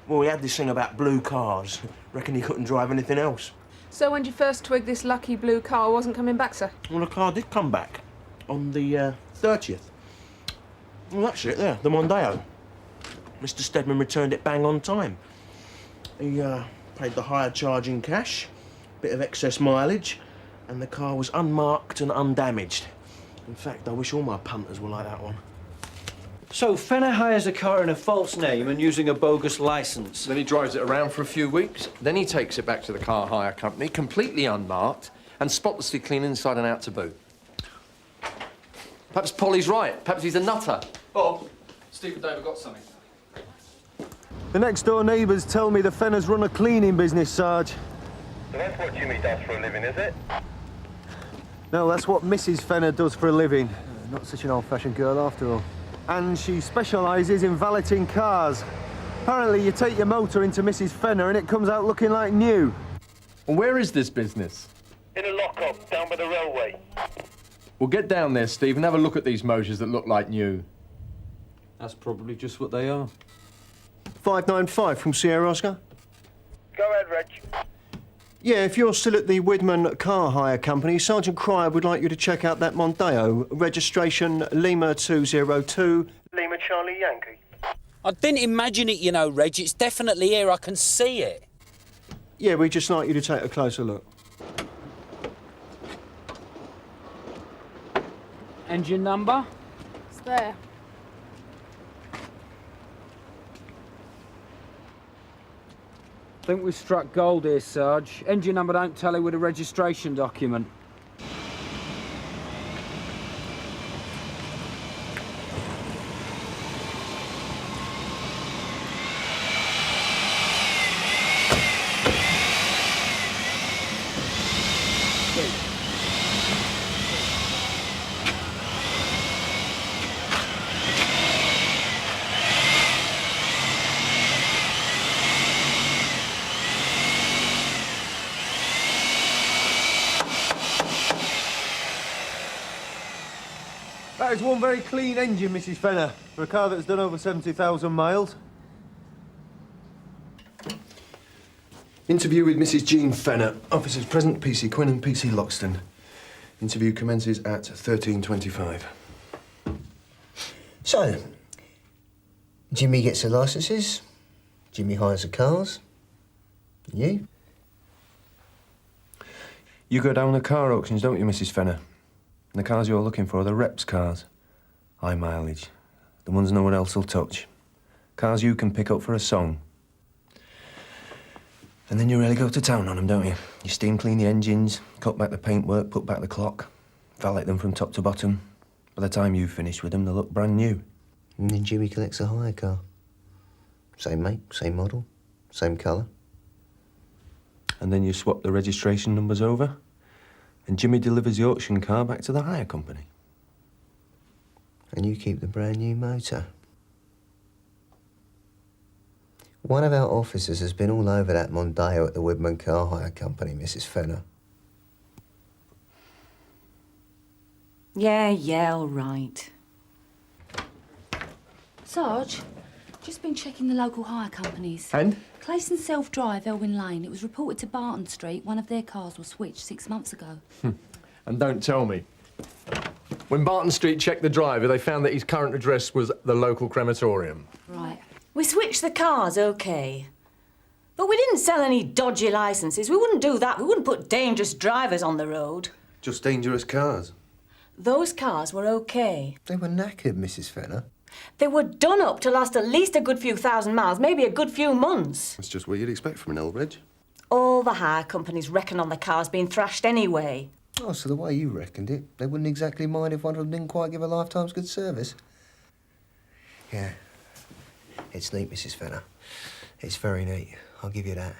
Well, he had this thing about blue cars. Reckon he couldn't drive anything else. So when did you first twig this lucky blue car wasn't coming back, sir? Well, the car did come back on the 30th. Well, that's it there, the Mondeo. Mr. Stedman returned it bang on time. He paid the hire charge in cash, bit of excess mileage, and the car was unmarked and undamaged. In fact, I wish all my punters were like that one. So Fenner hires a car in a false name and using a bogus licence. Then he drives it around for a few weeks. Then he takes it back to the car hire company, completely unmarked, and spotlessly clean inside and out to boot. Perhaps Polly's right. Perhaps he's a nutter. Bob, Steve and Dave have got something. The next-door neighbours tell me the Fenners run a cleaning business, Sarge. So that's what Jimmy does for a living, is it? No, that's what Mrs. Fenner does for a living. Not such an old-fashioned girl, after all. And she specialises in valeting cars. Apparently, you take your motor into Mrs. Fenner and it comes out looking like new. Well, where is this business? In a lock-up, down by the railway. Well, get down there, Steve, and have a look at these motors that look like new. That's probably just what they are. 595 from Sierra Oscar. Go ahead, Reg. Yeah, if you're still at the Widman Car Hire Company, Sergeant Cryer would like you to check out that Mondeo. Registration Lima 202. Lima Charlie Yankee. I didn't imagine it, you know, Reg. It's definitely here. I can see it. Yeah, we'd just like you to take a closer look. Engine number? It's there. I think we struck gold here, Sarge. Engine number don't tally with a registration document. That is one very clean engine, Mrs. Fenner, for a car that's done over 70,000 miles. Interview with Mrs. Jean Fenner. Officers present, PC Quinn and PC Loxton. Interview commences at 13:25. So, Jimmy gets the licences, Jimmy hires the cars, you? You go down the car auctions, don't you, Mrs. Fenner? And the cars you're looking for are the reps cars. High mileage. The ones no one else will touch. Cars you can pick up for a song. And then you really go to town on them, don't you? You steam clean the engines, cut back the paintwork, put back the clock, valet them from top to bottom. By the time you've finished with them, they look brand new. And then Jimmy collects a hire car. Same make, same model, same colour. And then you swap the registration numbers over, and Jimmy delivers the auction car back to the hire company. And you keep the brand new motor. One of our officers has been all over that Mondeo at the Widman Car Hire Company, Mrs. Fenner. Yeah, all right. Sarge, just been checking the local hire companies. And? Clayson Self-Drive, Elwyn Lane. It was reported to Barton Street one of their cars was switched 6 months ago. And don't tell me. When Barton Street checked the driver, they found that his current address was the local crematorium. Right. We switched the cars, OK. But we didn't sell any dodgy licences. We wouldn't do that. We wouldn't put dangerous drivers on the road. Just dangerous cars. Those cars were OK. They were knackered, Mrs. Fenner. They were done up to last at least a good few thousand miles, maybe a good few months. That's just what you'd expect from an old reg. All the hire companies reckon on the cars being thrashed anyway. Oh, so the way you reckoned it, they wouldn't exactly mind if one of them didn't quite give a lifetime's good service. Yeah. It's neat, Mrs. Fenner. It's very neat. I'll give you that.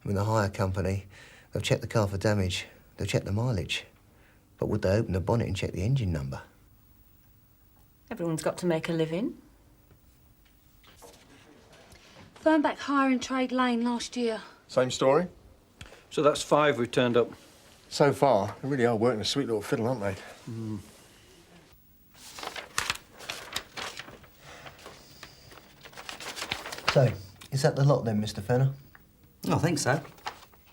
I mean, the hire company, they'll check the car for damage. They'll check the mileage. But would they open the bonnet and check the engine number? Everyone's got to make a living. Fernback Hire and Trade Lane last year. Same story? So that's 5 we've turned up. So far, they really are working a sweet little fiddle, aren't they? Mm. So, is that the lot then, Mr. Fenner? I think so.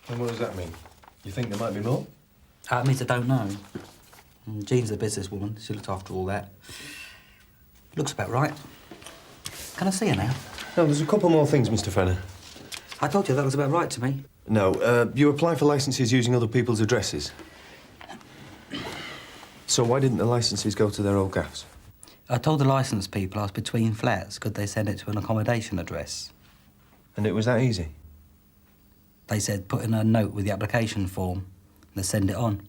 And what does that mean? You think there might be more? I don't know. Jean's a businesswoman. She looked after all that. Looks about right. Can I see her now? No, there's a couple more things, Mr. Fenner. I told you that was about right to me. No, you apply for licences using other people's addresses. So why didn't the licences go to their old gaffs? I told the licence people I was between flats. Could they send it to an accommodation address? And it was that easy? They said put in a note with the application form and they send it on.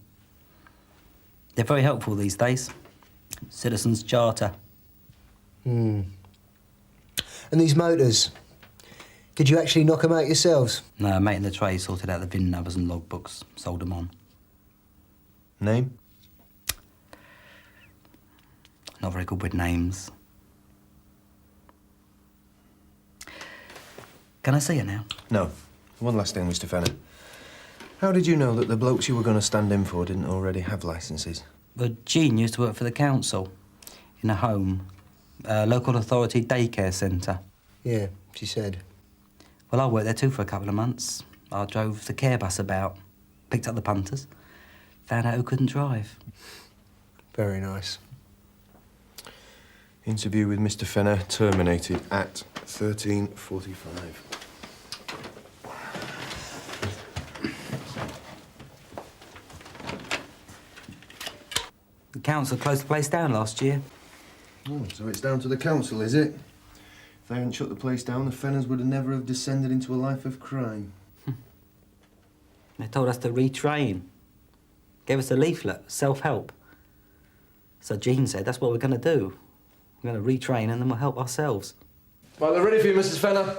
They're very helpful these days. Citizens' Charter. Hmm. And these motors, did you actually knock them out yourselves? No, a mate in the trade sorted out the VIN numbers and logbooks, sold them on. Name? Not very good with names. Can I see her now? No. One last thing, Mr. Fenner. How did you know that the blokes you were going to stand in for didn't already have licences? Well, Jean used to work for the council in a home, a local authority daycare centre. Yeah, she said. Well, I worked there too for a couple of months. I drove the care bus about, picked up the punters, found out who couldn't drive. Very nice. Interview with Mr. Fenner terminated at 13:45. The council closed the place down last year. Oh, so it's down to the council, is it? If they hadn't shut the place down, the Fenners would have never have descended into a life of crime. They told us to retrain. Gave us a leaflet, self-help. So Jean said that's what we're going to do. We're going to retrain and then we'll help ourselves. Right, they're ready for you, Mrs. Fenner.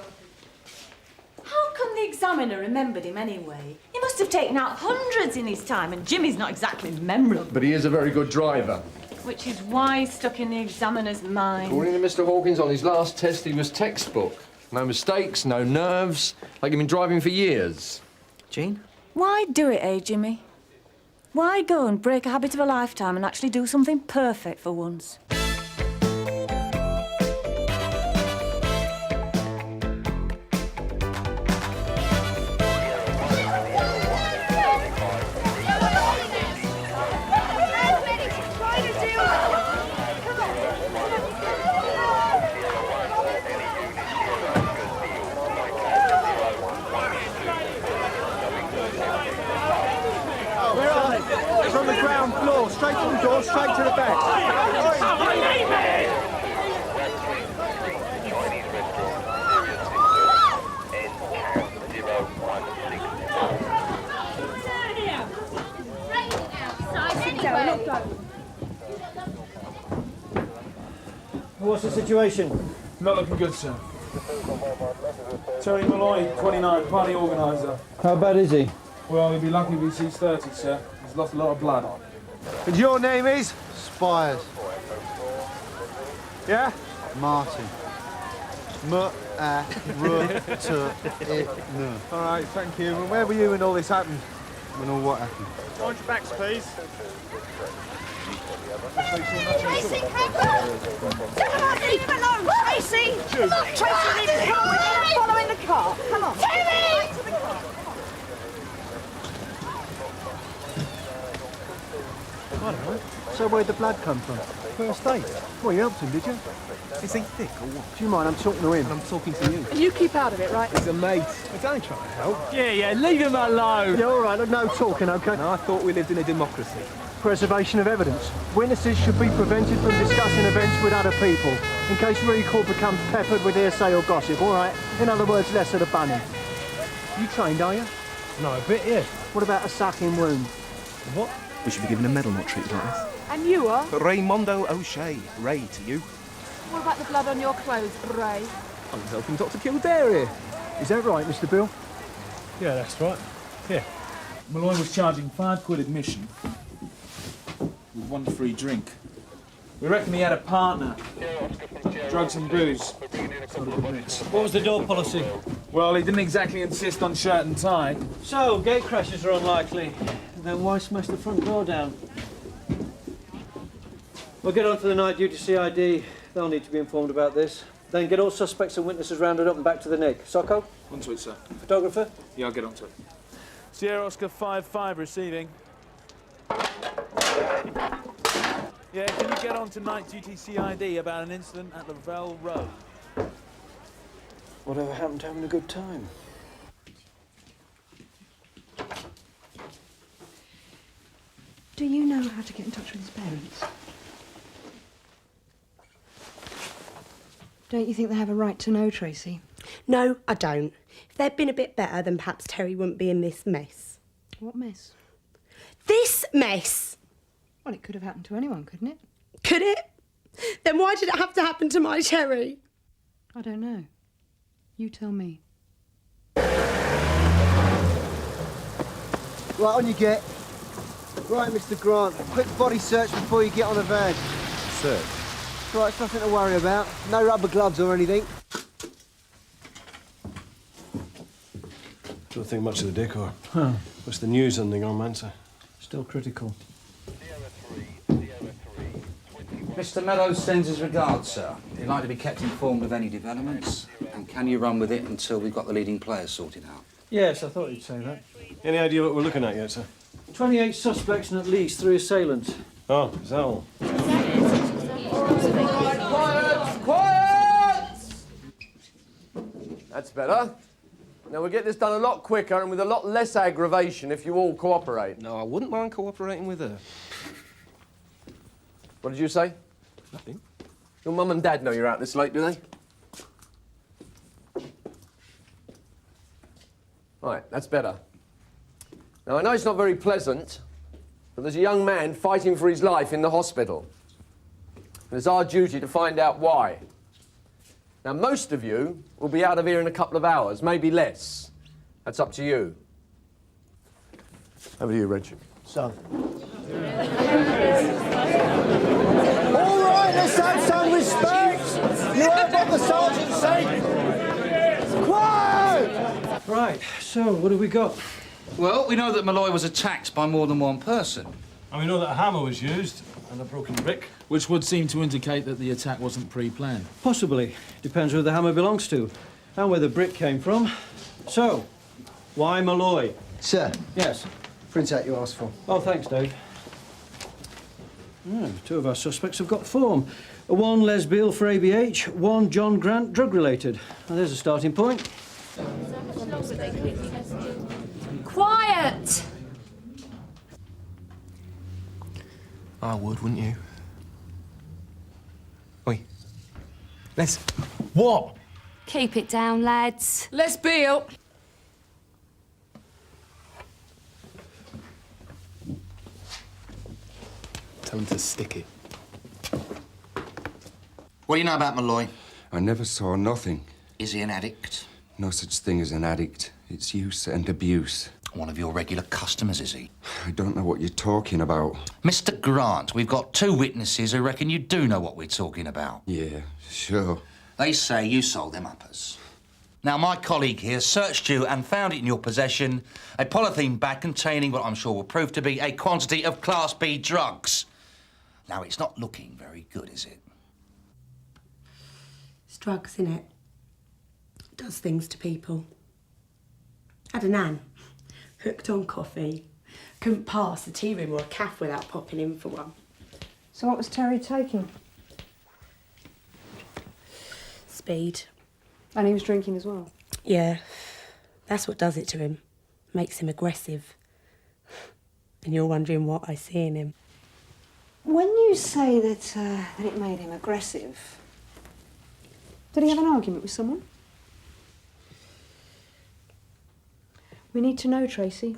How come the examiner remembered him anyway? He must have taken out hundreds in his time, and Jimmy's not exactly memorable. But he is a very good driver. Which is why he's stuck in the examiner's mind. According to Mr. Hawkins, on his last test, he was textbook. No mistakes, no nerves, like he'd been driving for years. Jean? Why do it, eh, Jimmy? Why go and break a habit of a lifetime and actually do something perfect for once? From the ground floor, straight to the door, straight to the bed. What's the situation? Not looking good, sir. Terry Malloy, 29, party organiser. How bad is he? Well, he'd be lucky if he sees 30, sir. He's lost a lot of blood. And your name is? Spires. Yeah? Martin. All right, thank you. And where were you when all this happened? When all what happened? Mind your backs, please. Tracy, come on, leave him alone, Tracy! Come on, Tracy, leave him alone! Follow in the car, come on. Terry! I don't know. So where'd the blood come from? First aid. Well, you helped him, did you? Is he thick or what? Do you mind? I'm talking to him. And I'm talking to you. You keep out of it, right? He's a mate. I don't try to help. Yeah, leave him alone. Yeah, all right, no talking, OK? No, I thought we lived in a democracy. Preservation of evidence. Witnesses should be prevented from discussing events with other people, in case recall becomes peppered with hearsay or gossip, all right? In other words, less of the bunny. You trained, are you? No, a bit, yeah. What about a sucking wound? What? We should be given a medal, not treated like this. And you are? Raymondo O'Shea. Ray to you. What about the blood on your clothes, Ray? I was helping Dr. Kildare here. Is that right, Mr. Bill? Yeah, that's right. Yeah. Malloy was charging £5 admission with 1 free drink. We reckon he had a partner. Drugs and booze. It's not a good mix. What was the door policy? Well, he didn't exactly insist on shirt and tie. So, gate crashes are unlikely. Then why smash the front door down? We'll get on to the night duty CID. They'll need to be informed about this. Then get all suspects and witnesses rounded up and back to the Nick. Socko? Onto it, sir. Photographer? Yeah, I'll get onto it. Sierra Oscar 5-5 receiving. Yeah, can you get on to night duty CID about an incident at Lavelle Road? Whatever happened to having a good time? Do you know how to get in touch with his parents? Don't you think they have a right to know, Tracy? No, I don't. If they'd been a bit better, then perhaps Terry wouldn't be in this mess. What mess? This mess! Well, it could have happened to anyone, couldn't it? Could it? Then why did it have to happen to my Terry? I don't know. You tell me. Right, on you get. Right, Mr. Grant. Quick body search before you get on the van. Search? Right, it's nothing to worry about. No rubber gloves or anything. Don't think much of the decor. Huh. What's the news on the Grand Mansa? Still critical. Mr. Meadows sends his regards, sir. He'd like to be kept informed of any developments. And can you run with it until we've got the leading players sorted out? Yes, I thought you'd say that. Any idea what we're looking at yet, sir? 28 suspects and at least 3 assailants. Oh, is that all? Quiet! That's better. Now, we'll get this done a lot quicker and with a lot less aggravation if you all cooperate. No, I wouldn't mind cooperating with her. What did you say? Nothing. Your mum and dad know you're out this late, do they? Right, that's better. Now, I know it's not very pleasant, but there's a young man fighting for his life in the hospital. And it's our duty to find out why. Now, most of you will be out of here in a couple of hours, maybe less. That's up to you. Over to you, Reg. So. All right, let's have some respect. You heard what the sergeant said. Quiet! Right, so what have we got? Well, we know that Malloy was attacked by more than one person. And we know that a hammer was used and a broken brick. Which would seem to indicate that the attack wasn't pre-planned. Possibly. Depends who the hammer belongs to and where the brick came from. So, why Malloy? Sir. Yes? Printout you asked for. Oh, thanks, Dave. Oh, 2 of our suspects have got form. 1 Les Beale for ABH, 1 John Grant, drug-related. Now, there's a starting point. Quiet! I would, wouldn't you? Oi. Les. What? Keep it down, lads. Les Beale. Tell him to stick it. What do you know about Malloy? I never saw nothing. Is he an addict? No such thing as an addict. It's use and abuse. One of your regular customers, is he? I don't know what you're talking about. Mr. Grant, we've got 2 witnesses who reckon you do know what we're talking about. Yeah, sure. They say you sold them uppers. Now, my colleague here searched you and found it in your possession, a polythene bag containing what I'm sure will prove to be a quantity of Class B drugs. Now, it's not looking very good, is it? It's drugs, innit? Does things to people. Had a nan, hooked on coffee. Couldn't pass a tea room or a cafe without popping in for one. So what was Terry taking? Speed. And he was drinking as well? Yeah, that's what does it to him. Makes him aggressive. And you're wondering what I see in him. When you say that it made him aggressive, did he have an argument with someone? We need to know, Tracy.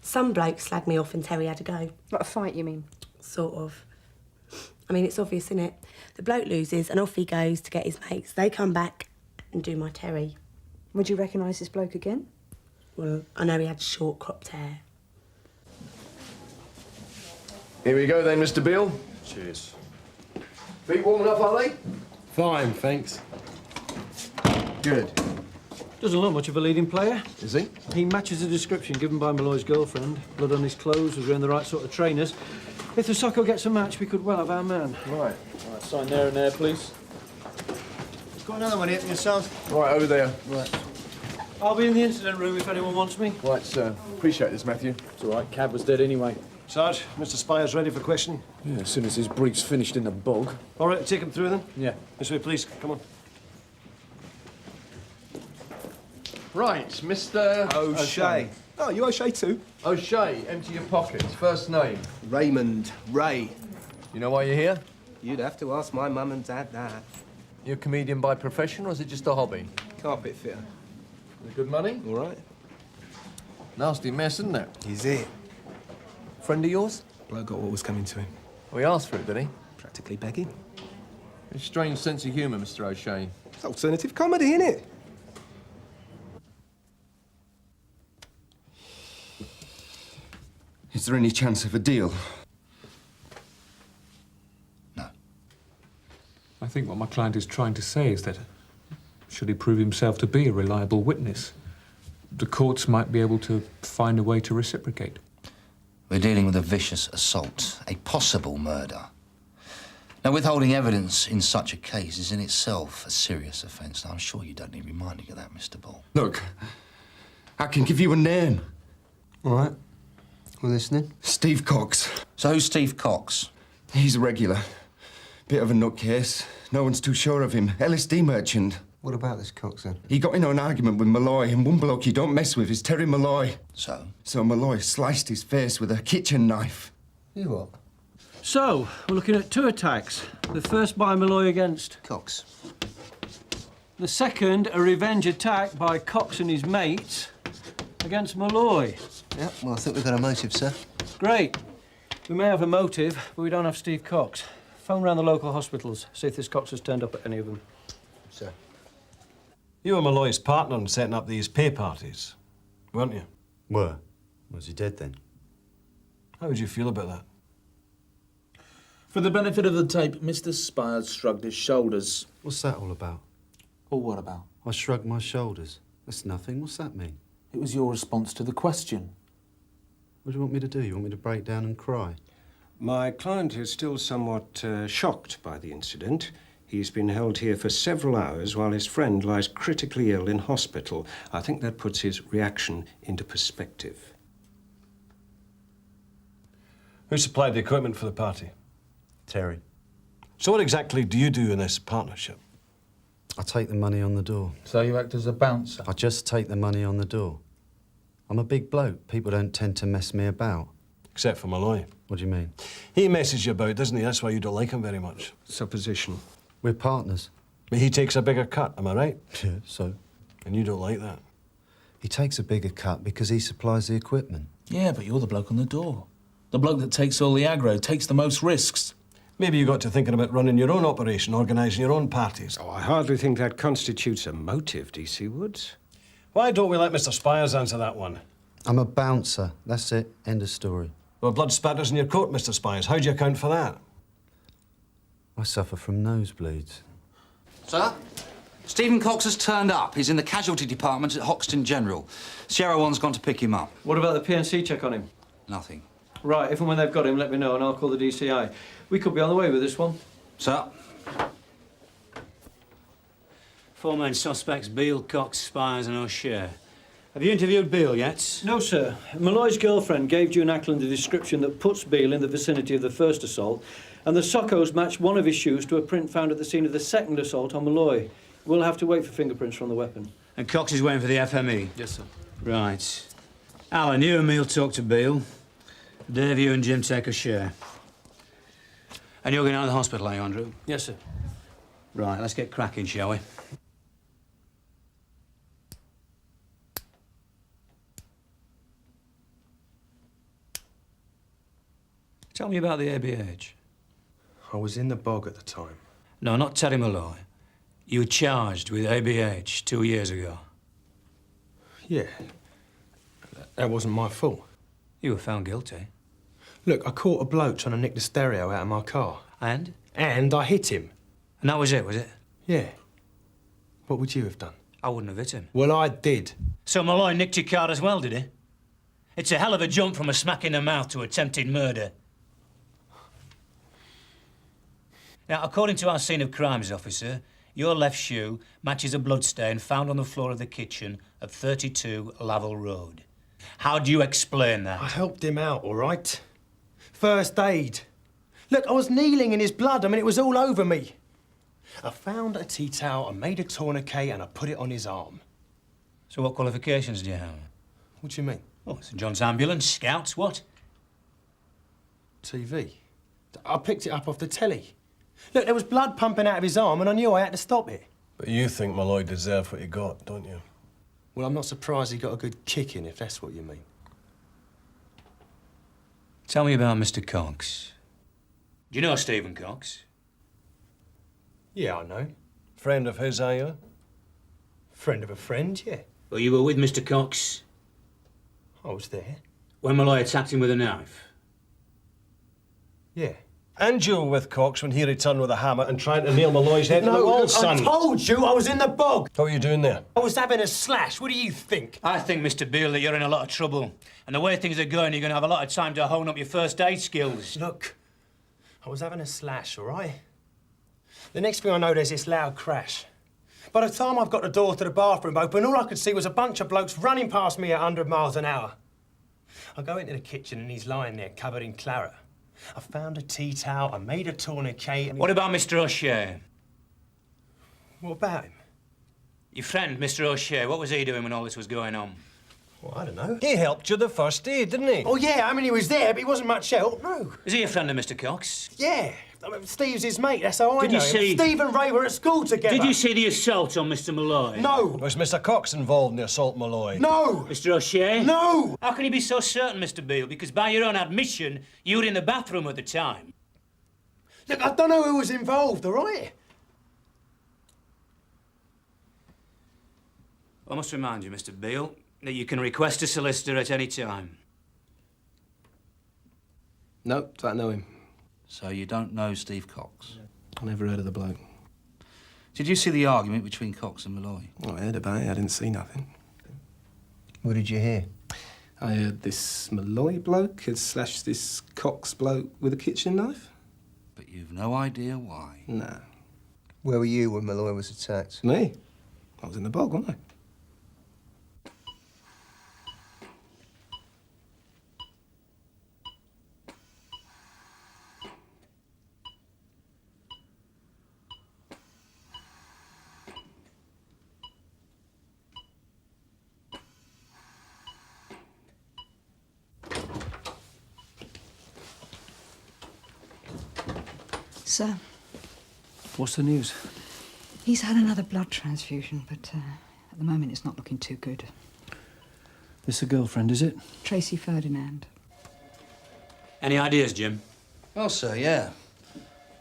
Some bloke slagged me off and Terry had a go. Like a fight, you mean? Sort of. I mean, it's obvious, isn't it? The bloke loses and off he goes to get his mates. They come back and do my Terry. Would you recognise this bloke again? Well, I know he had short cropped hair. Here we go then, Mr. Beale. Cheers. Feet warm enough, are they? Fine, thanks. Good. Doesn't look much of a leading player. Is he? He matches the description given by Malloy's girlfriend. Blood on his clothes, was wearing the right sort of trainers. If the Socko gets a match, we could well have our man. Right. Right, sign there and there, please. Got another one here for yourself. Right, over there. Right. I'll be in the incident room if anyone wants me. Right, sir. Appreciate this, Matthew. It's all right, Cab was dead anyway. Sarge, Mr. Spire's ready for questioning. Yeah, as soon as his brief's finished in the bog. All right, take him through then. Yeah. This way, please. Come on. Right, Mr. O'Shea. Oh, you O'Shea too? O'Shea, empty your pockets. First name? Raymond. Ray. You know why you're here? You'd have to ask my mum and dad that. You a comedian by profession, or is it just a hobby? Carpet fitter. Good money? All right. Nasty mess, isn't it? Is it? Friend of yours? Bloke got what was coming to him. Well, he asked for it, did he? Practically begging. A strange sense of humour, Mr. O'Shea. It's alternative comedy, innit? Is there any chance of a deal? I think what my client is trying to say is that, should he prove himself to be a reliable witness, the courts might be able to find a way to reciprocate. We're dealing with a vicious assault, a possible murder. Now, withholding evidence in such a case is in itself a serious offence. Now, I'm sure you don't need reminding of that, Mr. Ball. Look, I can give you a name. All right. We're listening. Steve Cox. So who's Steve Cox? He's a regular. Bit of a nutcase. No one's too sure of him. LSD merchant. What about this Cox, then? He got into an argument with Malloy, and one bloke he don't mess with is Terry Malloy. So? So Malloy sliced his face with a kitchen knife. You what? So, we're looking at 2 attacks. The first by Malloy against Cox. The second, a revenge attack by Cox and his mates against Malloy. Yeah, well, I think we've got a motive, sir. Great. We may have a motive, but we don't have Steve Cox. Phone round the local hospitals, see if this Cox has turned up at any of them. Sir. You were Malloy's partner in setting up these pay parties, weren't you? Were. Was he dead then? How would you feel about that? For the benefit of the tape, Mr. Spires shrugged his shoulders. What's that all about? Or what about? I shrugged my shoulders. That's nothing. What's that mean? It was your response to the question. What do you want me to do? You want me to break down and cry? My client is still somewhat shocked by the incident. He's been held here for several hours while his friend lies critically ill in hospital. I think that puts his reaction into perspective. Who supplied the equipment for the party? Terry. So what exactly do you do in this partnership? I take the money on the door. So you act as a bouncer? I just take the money on the door. I'm a big bloke. People don't tend to mess me about. Except for Malloy. What do you mean? He messes you about, doesn't he? That's why you don't like him very much. Supposition. We're partners. But he takes a bigger cut, am I right? Yeah, so? And you don't like that? He takes a bigger cut because he supplies the equipment. Yeah, but you're the bloke on the door. The bloke that takes all the aggro, takes the most risks. Maybe you got to thinking about running your own operation, organising your own parties. Oh, I hardly think that constitutes a motive, DC Woods. Why don't we let Mr. Spires answer that one? I'm a bouncer. That's it. End of story. Well, blood spatters in your coat, Mr. Spires. How do you account for that? I suffer from nosebleeds. Sir? Stephen Cox has turned up. He's in the casualty department at Hoxton General. Sierra One's gone to pick him up. What about the PNC check on him? Nothing. Right, if and when they've got him, let me know and I'll call the DCI. We could be on the way with this one. Sir? 4 main suspects, Beale, Cox, Spires and Usher. Have you interviewed Beale yet? No, sir. Malloy's girlfriend gave you in Ackland a description that puts Beale in the vicinity of the first assault, and the soccos matched one of his shoes to a print found at the scene of the second assault on Malloy. We'll have to wait for fingerprints from the weapon. And Cox is waiting for the FME? Yes, sir. Right. Alan, you and me'll talk to Beale. Dave, you and Jim take a share. And you're going out of the hospital, are you, Andrew? Yes, sir. Right, let's get cracking, shall we? Tell me about the ABH. I was in the bog at the time. No, not Terry Malloy. You were charged with ABH 2 years ago. Yeah. That wasn't my fault. You were found guilty. Look, I caught a bloke trying to nick the stereo out of my car. And? And I hit him. And that was it? Yeah. What would you have done? I wouldn't have hit him. Well, I did. So Malloy nicked your car as well, did he? It's a hell of a jump from a smack in the mouth to attempted murder. Now, according to our scene of crimes officer, your left shoe matches a bloodstain found on the floor of the kitchen at 32 Lavell Road. How do you explain that? I helped him out, all right? First aid. Look, I was kneeling in his blood. I mean, it was all over me. I found a tea towel, I made a tourniquet, and I put it on his arm. So what qualifications do you have? What do you mean? Oh, St John's Ambulance, Scouts, what? TV. I picked it up off the telly. Look, there was blood pumping out of his arm, and I knew I had to stop it. But you think Malloy deserved what he got, don't you? Well, I'm not surprised he got a good kick in, if that's what you mean. Tell me about Mr. Cox. Do you know Stephen Cox? Yeah, I know. Friend of his, are you? Friend of a friend, yeah. Well, you were with Mr. Cox I was there. when Malloy attacked him with a knife. Yeah. And you were with Cox when he returned with a hammer and tried to nail Malloy's head to the wall, look, son. I told you I was in the bog. What were you doing there? I was having a slash. What do you think? I think, Mr. Beale, that you're in a lot of trouble. And the way things are going, you're going to have a lot of time to hone up your first aid skills. Look, I was having a slash, all right? The next thing I know, there's this loud crash. By the time I've got the door to the bathroom open, all I could see was a bunch of blokes running past me at 100 miles an hour. I go into the kitchen and he's lying there, covered in claret. I found a tea towel, I made a tourniquet and... What about Mr O'Shea? What about him? Your friend, Mr O'Shea, what was he doing when all this was going on? Well, I don't know. He helped you the first aid, didn't he? Oh, yeah, I mean, he was there, but he wasn't much help, no. Is he a friend of Mr Cox? Yeah. I mean, Steve's his mate, that's how I Did know you him. see... Steve and Ray were at school together. Did you see the assault on Mr Malloy? No. Was Mr Cox involved in the assault, Malloy? No. Mr O'Shea? No. How can you be so certain, Mr Beale? Because by your own admission, you were in the bathroom at the time. Look, I don't know who was involved, all right? I must remind you, Mr Beale, that you can request a solicitor at any time. No, don't know him. So you don't know Steve Cox? I never heard of the bloke. Did you see the argument between Cox and Malloy? I heard about it, I didn't see nothing. What did you hear? I heard this Malloy bloke had slashed this Cox bloke with a kitchen knife. But you've no idea why? No. Where were you when Malloy was attacked? Me? I was in the bog, wasn't I? Sir, What's the news? he's had another blood transfusion, but at the moment it's not looking too good. This a girlfriend, is it? Tracy Ferdinand. Any ideas, Jim? Well, sir, yeah.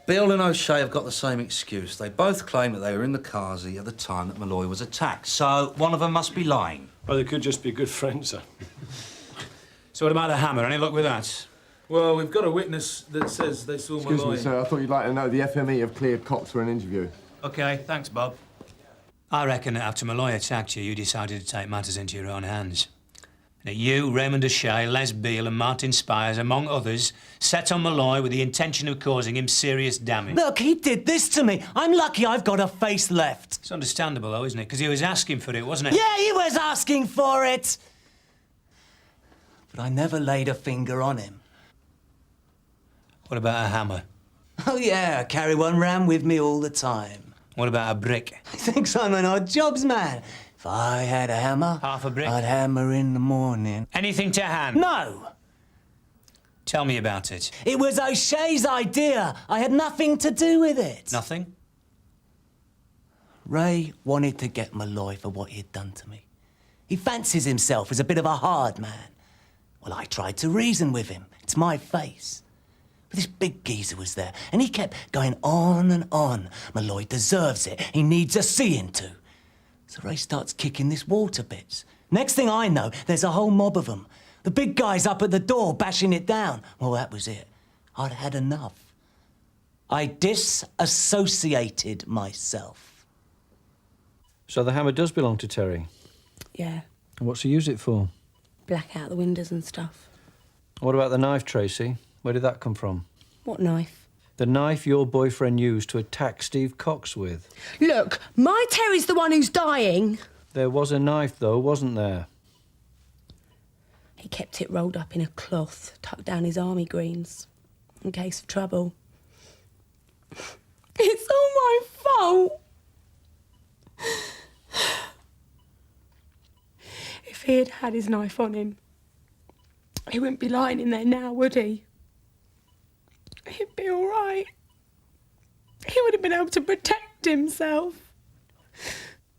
Beale and O'Shea have got the same excuse. They both claim that they were in the Kazi at the time that Malloy was attacked, so one of them must be lying. Well, they could just be good friends, sir. So what about the hammer? Any luck with that? Well, we've got a witness that says they saw Excuse Malloy. me, sir. I thought you'd like to know the FME have cleared Cox for an interview. OK, thanks, Bob. I reckon that after Malloy attacked you, you decided to take matters into your own hands. That you, Raymond O'Shea, Les Beale and Martin Spires, among others, set on Malloy with the intention of causing him serious damage. Look, he did this to me. I'm lucky I've got a face left. It's understandable, though, isn't it? Because he was asking for it, wasn't he? Yeah, he was asking for it. But I never laid a finger on him. What about a hammer? Oh, yeah, I carry one round with me all the time. What about a brick? He thinks I'm an odd jobs man. If I had a hammer... Half a brick? I'd hammer in the morning. Anything to hand? No! Tell me about it. It was O'Shea's idea. I had nothing to do with it. Nothing? Ray wanted to get Malloy for what he'd done to me. He fancies himself as a bit of a hard man. Well, I tried to reason with him. It's my face. But this big geezer was there, and he kept going on and on. Malloy deserves it. He needs a seeing to. So Ray starts kicking this wall to bits. Next thing I know, there's a whole mob of them. The big guy's up at the door, bashing it down. Well, that was it. I'd had enough. I disassociated myself. So the hammer does belong to Terry? Yeah, And what's he use it for? black out the windows and stuff. What about the knife, Tracy? Where did that come from? What knife? The knife your boyfriend used to attack Steve Cox with. Look, my Terry's the one who's dying. There was a knife, though, wasn't there? He kept it rolled up in a cloth, tucked down his army greens, in case of trouble. It's all my fault. If he had had his knife on him, he wouldn't be lying in there now, would he? He'd be all right. He would have been able to protect himself.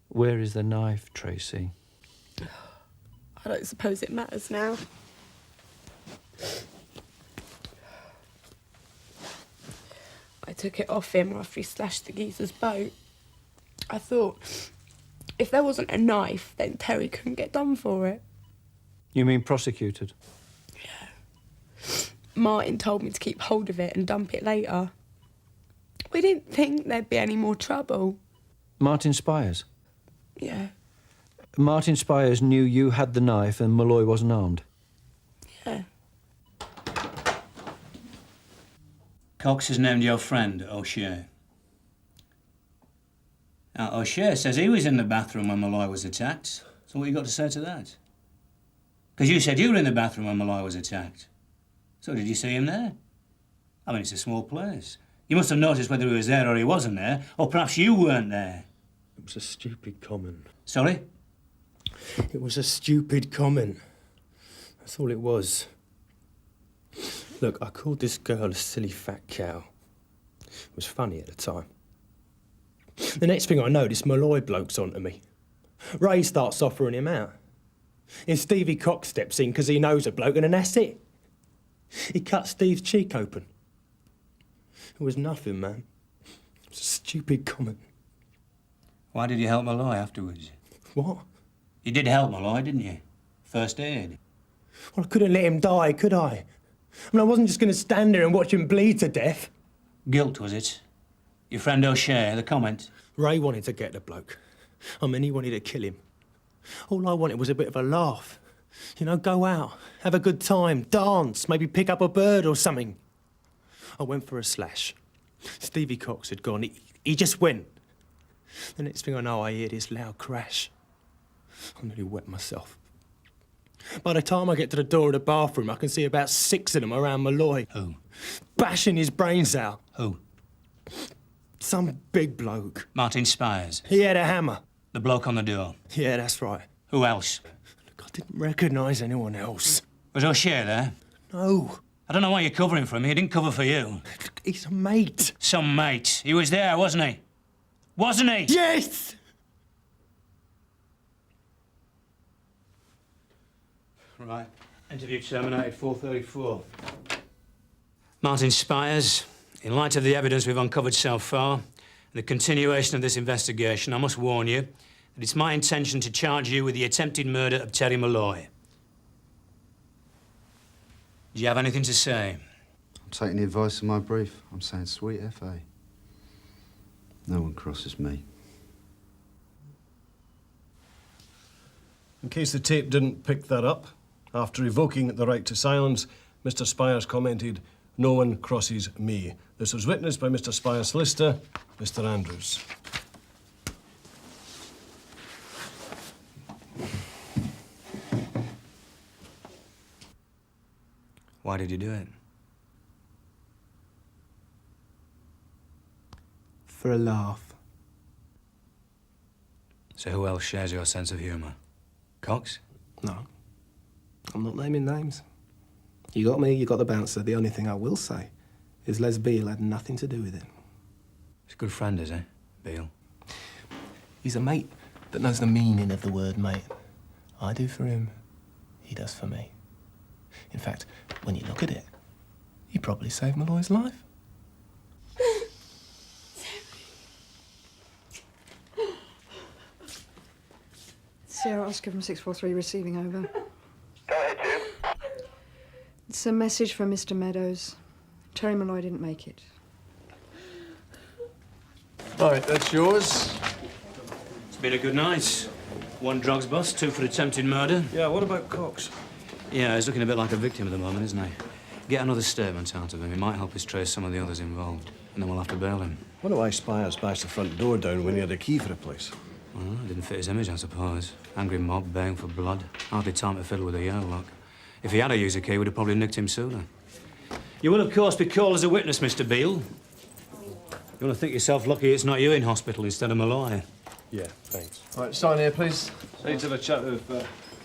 Where is the knife, Tracy? I don't suppose it matters now. I took it off him after he slashed the geezer's boat. I thought, if there wasn't a knife, then Terry couldn't get done for it. You mean prosecuted? Martin told me to keep hold of it and dump it later. We didn't think there'd be any more trouble. Martin Spires? Yeah, Martin Spires knew you had the knife and Malloy wasn't armed? yeah. Cox has named your friend O'Shea. Usher says he was in the bathroom when Malloy was attacked. So what you got to say to that? Because you said you were in the bathroom when Malloy was attacked. So did you see him there? I mean, it's a small place. You must have noticed whether he was there or he wasn't there, or perhaps you weren't there. It was a stupid comment. Sorry? It was a stupid comment. That's all it was. Look, I called this girl a silly fat cow. It was funny at the time. The next thing I know, this Malloy bloke's onto me. Ray starts offering him out. And Stevie Cox steps in because he knows a bloke, and then that's it. He cut Steve's cheek open. It was nothing, man. It was a stupid comment. Why did you help Malloy afterwards? What? You did help Malloy, didn't you? First aid. Well, I couldn't let him die, could I? I mean, I wasn't just going to stand there and watch him bleed to death. Guilt, was it? Your friend O'Shea, the comment? Ray wanted to get the bloke. I mean, he wanted to kill him. All I wanted was a bit of a laugh. You know, go out, have a good time, dance, maybe pick up a bird or something. I went for a slash. Stevie Cox had gone. He just went. The next thing I know, I hear this loud crash. I nearly wet myself. By the time I get to the door of the bathroom, I can see about 6 of them around Malloy. Who? Bashing his brains out. Who? Some big bloke. Martin Spires. He had a hammer. The bloke on the door. Yeah, that's right. Who else? Look, I didn't recognise anyone else. Was O'Shea there? No. I don't know why you're covering for him. He didn't cover for you. He's a mate. Some mate. He was there, wasn't he? Wasn't he? Yes! Right. Interview terminated 4:34. Martin Spires, in light of the evidence we've uncovered so far and the continuation of this investigation, I must warn you that it's my intention to charge you with the attempted murder of Terry Malloy. Do you have anything to say? I'm taking the advice of my brief. I'm saying sweet F.A. No one crosses me. In case the tape didn't pick that up, after revoking the right to silence, Mr. Spires commented, "No one crosses me." This was witnessed by Mr. Spires' solicitor, Mr. Andrews. Why did you do it? For a laugh. So who else shares your sense of humour? Cox? No. I'm not naming names. You got me, you got the bouncer. The only thing I will say is Les Beale had nothing to do with it. He's a good friend, is he, Beale? He's a mate that knows the meaning of the word mate. I do for him, he does for me. In fact, when you look at it, he probably saved Malloy's life. Sierra Oscar from 643 receiving over. Go ahead, Jim. It's a message from Mr. Meadows. Terry Malloy didn't make it. All right, that's yours. It's been a good night. 1 drugs bust, 2 for attempted murder. Yeah, what about Cox? Yeah, he's looking a bit like a victim at the moment, isn't he? Get another statement out of him. It might help us trace some of the others involved. And then we'll have to bail him. Wonder why Spires bashed the front door down when he had a key for the place. Well, it didn't fit his image, I suppose. Angry mob, baying for blood. Hardly time to fiddle with a airlock. If he had to use a key, we'd have probably nicked him sooner. You will, of course, be called as a witness, Mr. Beale. You want to think yourself lucky it's not you in hospital instead of Malloy. Yeah, thanks. All right, sign here, please. I need to have a chat with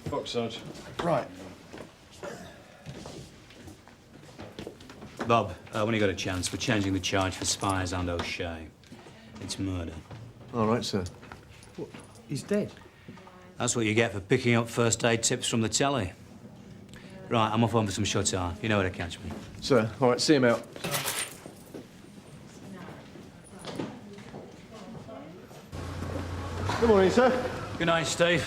Fox, Sarge. Right. Bob, when you got a chance, we're changing the charge for Spires and O'Shea. It's murder. All right, sir. What? He's dead? That's what you get for picking up first aid tips from the telly. Right, I'm off home for some shut-eye. You know where to catch me. Sir, all right, see him out. Good morning, sir. Good night, Steve.